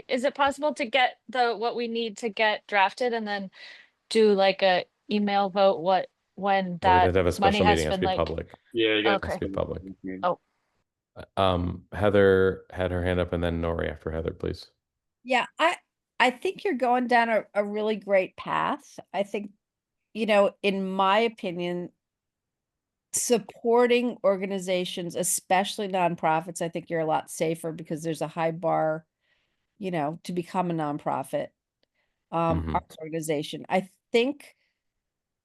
is it possible to get what we need to get drafted and then do like a email vote when We'd that have to have a money special has meeting, it has been to be like, public. Yeah, you got okay. to be public. Oh, Heather had her hand up, and then Nori after Heather, please. Yeah, I think you're going down a really great path. I think, in my opinion, supporting organizations, especially nonprofits, I think you're a lot safer because there's a high bar, to become a nonprofit arts organization. I think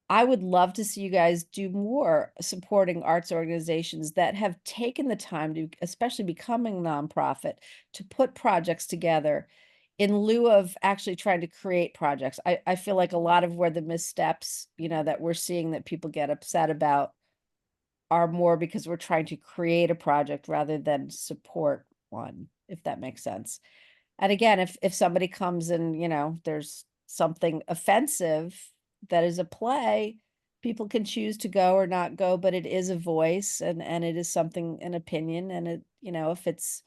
I would love to see you guys do more supporting arts organizations that have taken the time to, especially becoming nonprofit, to put projects together in lieu of actually trying to create projects. I feel like a lot of where the missteps, that we're seeing that people get upset about are more because we're trying to create a project rather than support one, if that makes sense. And again, if somebody comes and, there's something offensive that is a play, people can choose to go or not go, but it is a voice and it is something, an opinion. And it, you know, if it's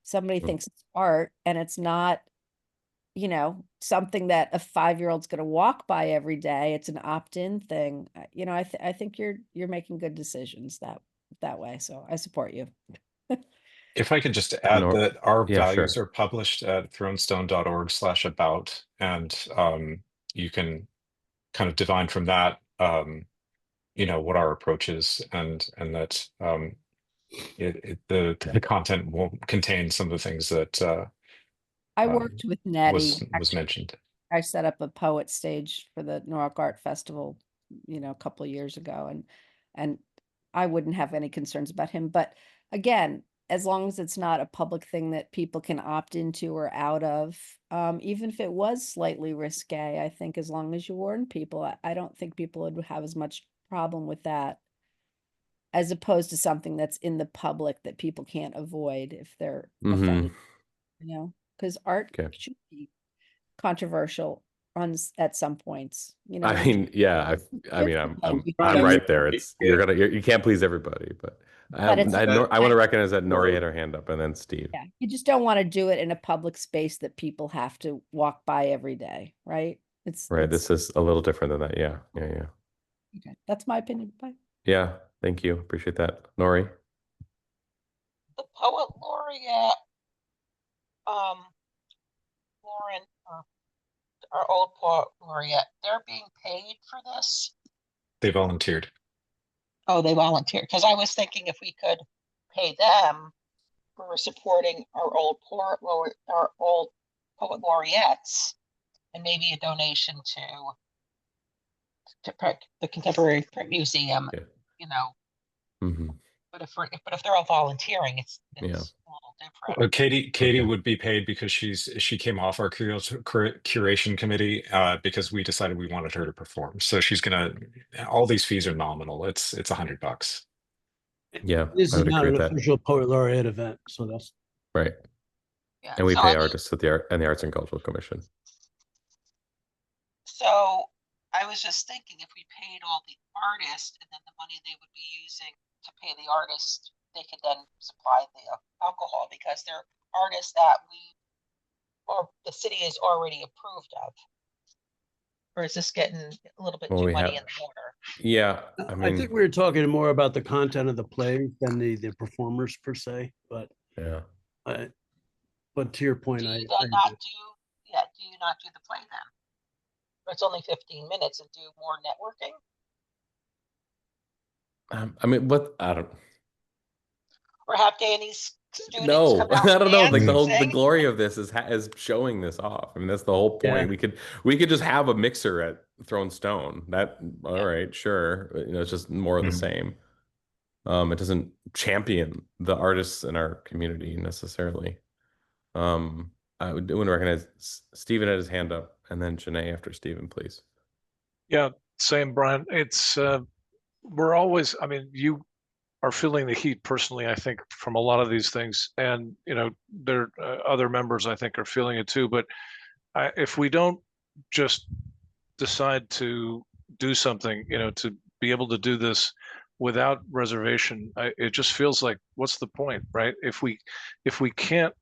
somebody thinks it's art and it's not, you know, something that a 5-year-old's going to walk by every day, it's an opt-in thing. You know, I think you're making good decisions that way. So I support you. If I could just add that our Yeah, values sure. are published at thronestone.org/about, and you can kind of divine from that, you know, what our approach is, and that the content will contain some of the things that I worked with Nettie. was mentioned. I set up a poet stage for the Norwalk Art Festival, you know, a couple of years ago, and I wouldn't have any concerns about him. But again, as long as it's not a public thing that people can opt into or out of, even if it was slightly risque, I think as long as you warn people, I don't think people would have as much problem with that, as opposed to something that's in the public that people can't avoid if they're offended, you know, because art should be controversial at some points, you know. I mean, yeah, I mean, I'm right there. It's you can't please everybody, but I want to recognize that Nori had her hand up, and then Steve. Yeah, you just don't want to do it in a public space that people have to walk by every day, right? It's right. This is a little different than that. Yeah. Okay, that's my opinion. Bye. Yeah, thank you. Appreciate that, Nori. The poet laureate, Lauren, our old poet laureate, they're being paid for this? They volunteered. Oh, they volunteered. Because I was thinking if we could pay them for supporting our old poet laureates, and maybe a donation to the Contemporary Print Museum, you know. But if they're all volunteering, it's a little different. Katie would be paid because she came off our curation committee because we decided we wanted her to perform. So she's gonna. All these fees are nominal. It's $100. Yeah, this is not an official poet laureate event, so that's right. Yeah, and we pay artists at the Arts and Cultural Commission. So I was just thinking, if we paid all the artists, and then the money they would be using to pay the artist, they could then supply the alcohol, because they're artists that the city is already approved of. Or is this getting a little bit too muddy in the water? Yeah, I mean, I think we were talking more about the content of the play than the performers per se, but yeah. But to your point, do you not do the play then? Or it's only 15 minutes and do more networking? I mean, what I don't. Or have Danny's students No, come out I don't know. Like and the glory of this is showing this off. I mean, that's the whole point. Yeah. We could just have a mixer at Thrown Stone. All right, sure. You know, it's just more of the same. It doesn't champion the artists in our community necessarily. I would want to recognize Stephen had his hand up, and then Janae after Stephen, please. Yeah, same, Brian. It's we're always. I mean, you are feeling the heat personally, I think, from a lot of these things, and you know, there other members I think are feeling it too. But if we don't just decide to do something, you know, to be able to do this without reservation, it just feels like, what's the point, right? If we can't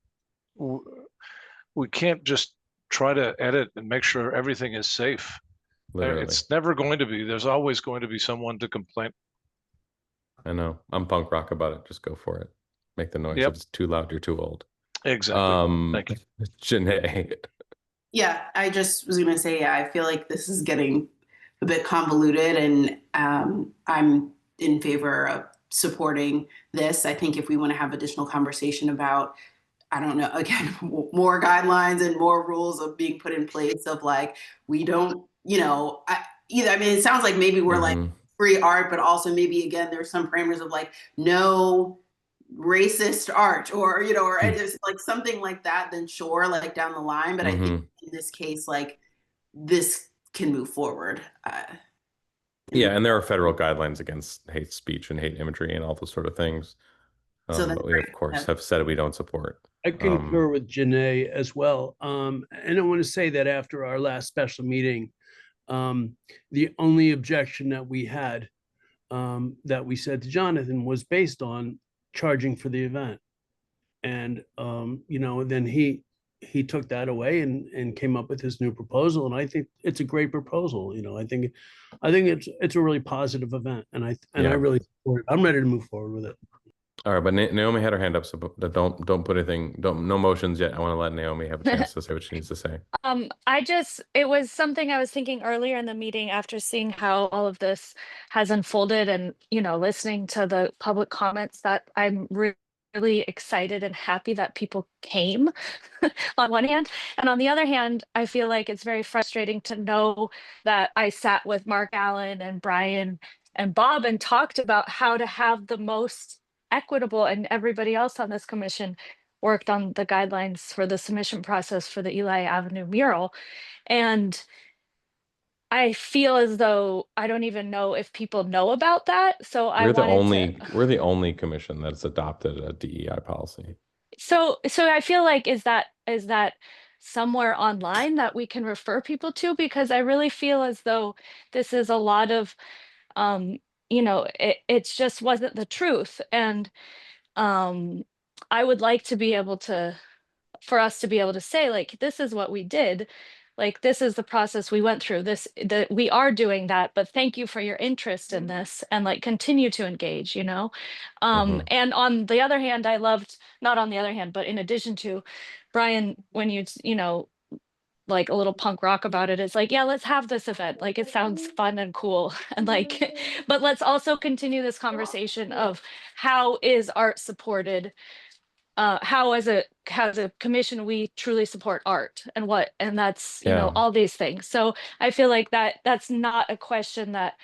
just try to edit and make sure everything is safe. Literally. It's never going to be. There's always going to be someone to complain. I know. I'm punk rock about it. Just go for it. Make the noise. Yep. If it's too loud, you're too old. Exactly. Thank you. Janae. Yeah, I just was gonna say, I feel like this is getting a bit convoluted, and I'm in favor of supporting this. I think if we want to have additional conversation about, I don't know, again, more guidelines and more rules of being put in place of like, we don't, you know, I mean, it sounds like maybe we're like free art, but also maybe again, there's some parameters of like, no racist art, or, you know, or just like something like that, then sure, like down the line. But I think in this case, like this can move forward. Yeah, and there are federal guidelines against hate speech and hate imagery and all those sort of things. But we, of course, have said we don't support. I concur with Janae as well. And I want to say that after our last special meeting, The only objection that we had, that we said to Jonathan, was based on charging for the event. And, then he took that away and came up with his new proposal. And I think it's a great proposal. I think it's a really positive event, and I really support it. I'm ready to move forward with it. All right, but Naomi had her hand up, so don't put anything, no motions yet. I want to let Naomi have a chance to say what she needs to say. It was something I was thinking earlier in the meeting after seeing how all of this has unfolded and, listening to the public comments, that I'm really excited and happy that people came on one hand. And on the other hand, I feel like it's very frustrating to know that I sat with Mark Allen and Brian and Bob and talked about how to have the most equitable, and everybody else on this commission worked on the guidelines for the submission process for the Eli Avenue mural. And I feel as though I don't even know if people know about that. So we're the only commission that's adopted a DEI policy. So I feel like is that somewhere online that we can refer people to? Because I really feel as though this is a lot of it just wasn't the truth. And I would like to be able to, for us to be able to say, like, this is what we did, like, this is the process we went through, that we are doing that, but thank you for your interest in this, and like continue to engage, And on the other hand, I loved, not on the other hand, but in addition to, Brian, when you like a little punk rock about it, it's like, yeah, let's have this event, like it sounds fun and cool, and like, but let's also continue this conversation of how is art supported, how as a commission we truly support art, and that's all these things. So I feel like that's not a question that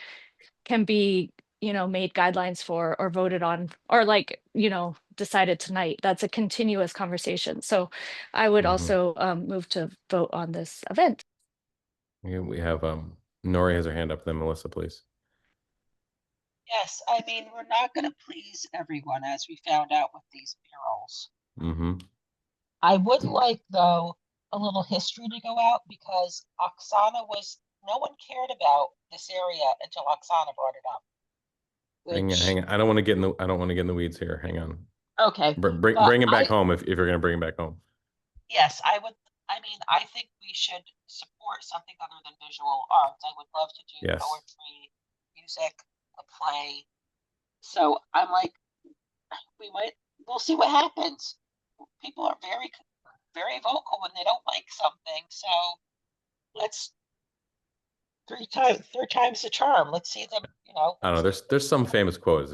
can be made guidelines for or voted on or like decided tonight. That's a continuous conversation. So I would also move to vote on this event. We have Nori has her hand up, then Melissa, please. Yes, I mean, we're not going to please everyone, as we found out with these murals. I would like, though, a little history to go out, because no one cared about this area until Oksana brought it up. Hang on. I don't want to get in the weeds here. Hang on. Okay. Bring it back home if you're going to bring it back home. Yes, I would. I mean, I think we should support something other than visual arts. I would love to do poetry, music, a play. So I'm like, we'll see what happens. People are very, very vocal when they don't like something. So let's third time's the charm. Let's see them, I don't know. There's some famous quotes.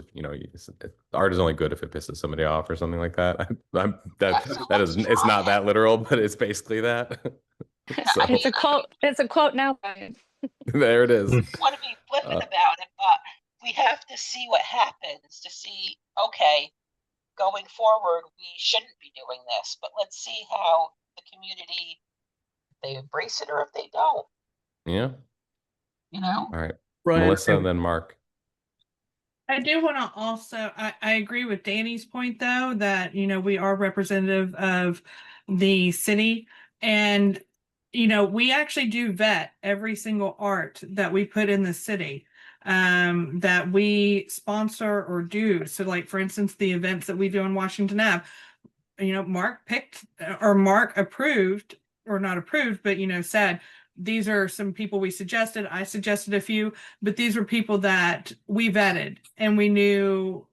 Art is only good if it pisses somebody off or something like that. It's not that literal, but it's basically that. So. It's a quote now, Brian. There it is. I want to be flippant about it, but we have to see what happens to see, okay, going forward, we shouldn't be doing this, but let's see how the community, if they embrace it or if they don't. Yeah. All right. Brian, Melissa, then Mark. I do want to also, I agree with Danny's point, though, that, we are representative of the city, and, we actually do vet every single art that we put in the city, that we sponsor or do. So like, for instance, the events that we do in Washington Ave, Mark approved, or not approved, but, said, these are some people we suggested. I suggested a few, but these were people that we vetted, and we knew,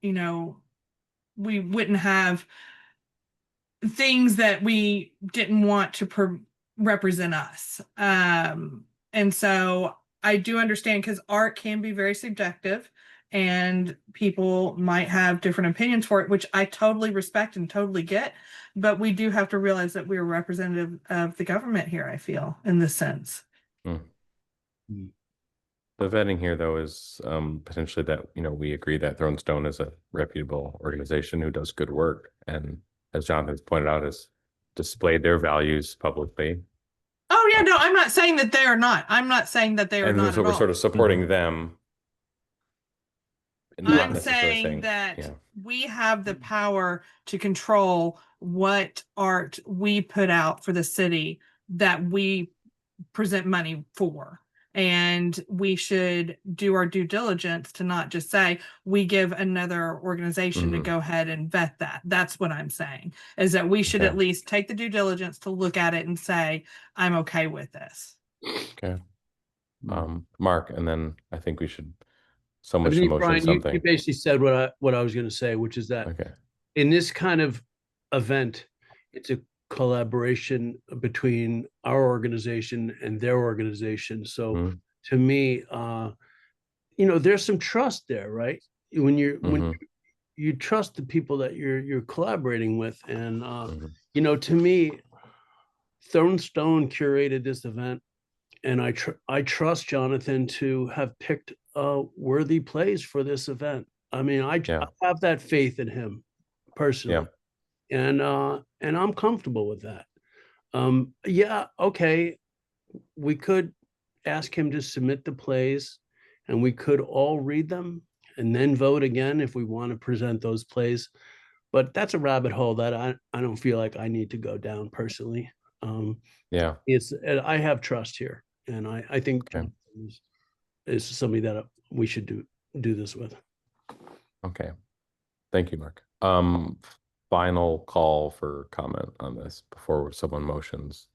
we wouldn't have things that we didn't want to represent us. And so I do understand, because art can be very subjective and people might have different opinions for it, which I totally respect and totally get. But we do have to realize that we're representative of the government here, I feel, in this sense. The vetting here, though, is potentially that, we agree that Throwing Stone is a reputable organization who does good work. And as Jonathan's pointed out, has displayed their values publicly. Oh, yeah, no, I'm not saying that they are not. I'm not saying that they are not. And so we're sort of supporting them. I'm saying that we have the power to control what art we put out for the city that we present money for. And we should do our due diligence to not just say, we give another organization to go ahead and vet that. That's what I'm saying, is that we should at least take the due diligence to look at it and say, I'm okay with this. Okay. Mark, and then I think we should, someone I should think, motion Brian, something. you basically said what I was going to say, which is that in this kind of event, it's a collaboration between our organization and their organization. So to me, there's some trust there, right? When you trust the people that you're collaborating with, and to me, Throne Stone curated this event, and I trust Jonathan to have picked worthy plays for this event. I mean, I have that faith in him personally, and I'm comfortable with that. Okay, we could ask him to submit the plays, and we could all read them and then vote again if we want to present those plays. But that's a rabbit hole that I don't feel like I need to go down personally. I have trust here, and I think is somebody that we should do this with. Okay, thank you, Mark. Final call for comment on this before someone motions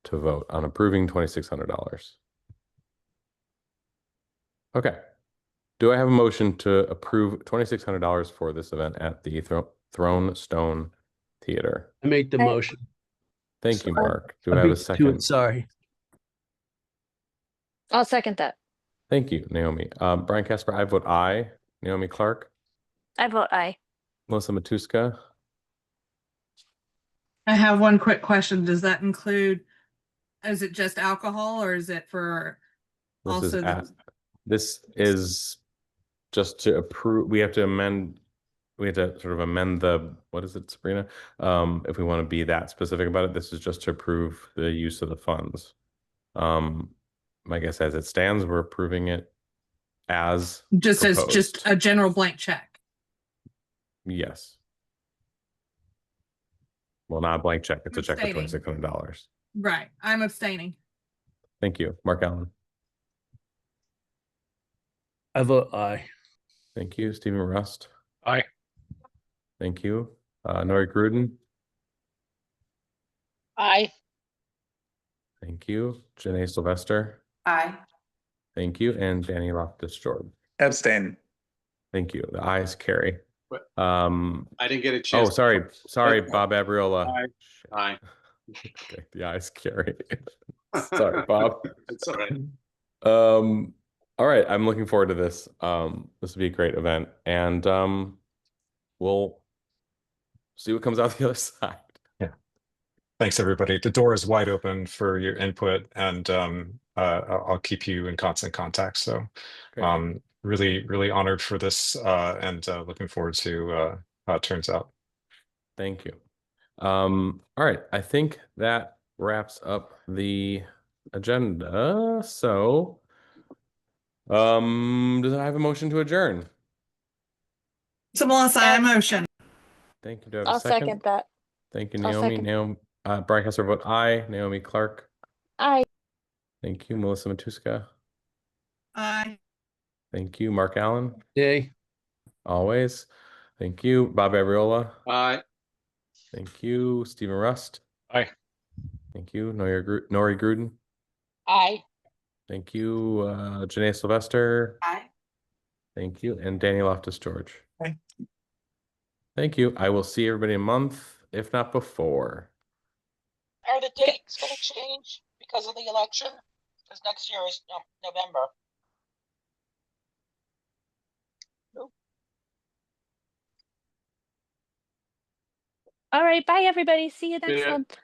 to vote on approving $2,600. Okay. Do I have a motion to approve $2,600 for this event at the Throne Stone Theater? I make the motion. Thank you, Mark. Do I have a second? Sorry. I'll second that. Thank you, Naomi. Brian Casper, I vote aye. Naomi Clark? I vote aye. Melissa Matuska? I have one quick question. Does that include, is it just alcohol, or is it for This is just to approve. We have to sort of amend the, what is it, Sabrina? If we want to be that specific about it, this is just to approve the use of the funds. I guess as it stands, we're approving it as just proposed. as just a general blank check. Yes. Well, not a blank check. It's a check for Abstaining. $2,600. Right. I'm abstaining. Thank you. Mark Allen. I vote aye. Thank you. Stephen Rust. Aye. Thank you. Nori Gruden. Aye. Thank you. Janae Sylvester. Aye. Thank you. And Danny Loftus-Jordan. Abstain. Thank you. The ayes carry. I didn't get a chance. Oh, sorry, Bob Abriola. Aye. Okay, the ayes carry. Sorry, Bob. It's all right. All right, I'm looking forward to this. This will be a great event, and we'll see what comes out the other side. Yeah. Thanks, everybody. The door is wide open for your input, and I'll keep you in constant contact. So, really honored for this, and looking forward to how it turns out. Thank you. All right, I think that wraps up the agenda. So, does I have a motion to adjourn? So Melissa, I motion. Thank you. Do I have I'll a second? second that. Thank you, I'll Naomi. second. Naomi, Brian Kessler vote aye. Naomi Clark. Aye. Thank you, Melissa Matuska. Aye. Thank you, Mark Allen. Yay. Always. Thank you, Bob Abriola. Aye. Thank you, Stephen Rust. Aye. Thank you, Nori Gruden. Aye. Thank you, Janae Sylvester. Aye. Thank you, and Danny Loftus-George. Aye. Thank you. I will see everybody in a month, if not before. Are the dates going to change because of the election? Because next year is November. All right. Bye, everybody. See you next Yeah. month.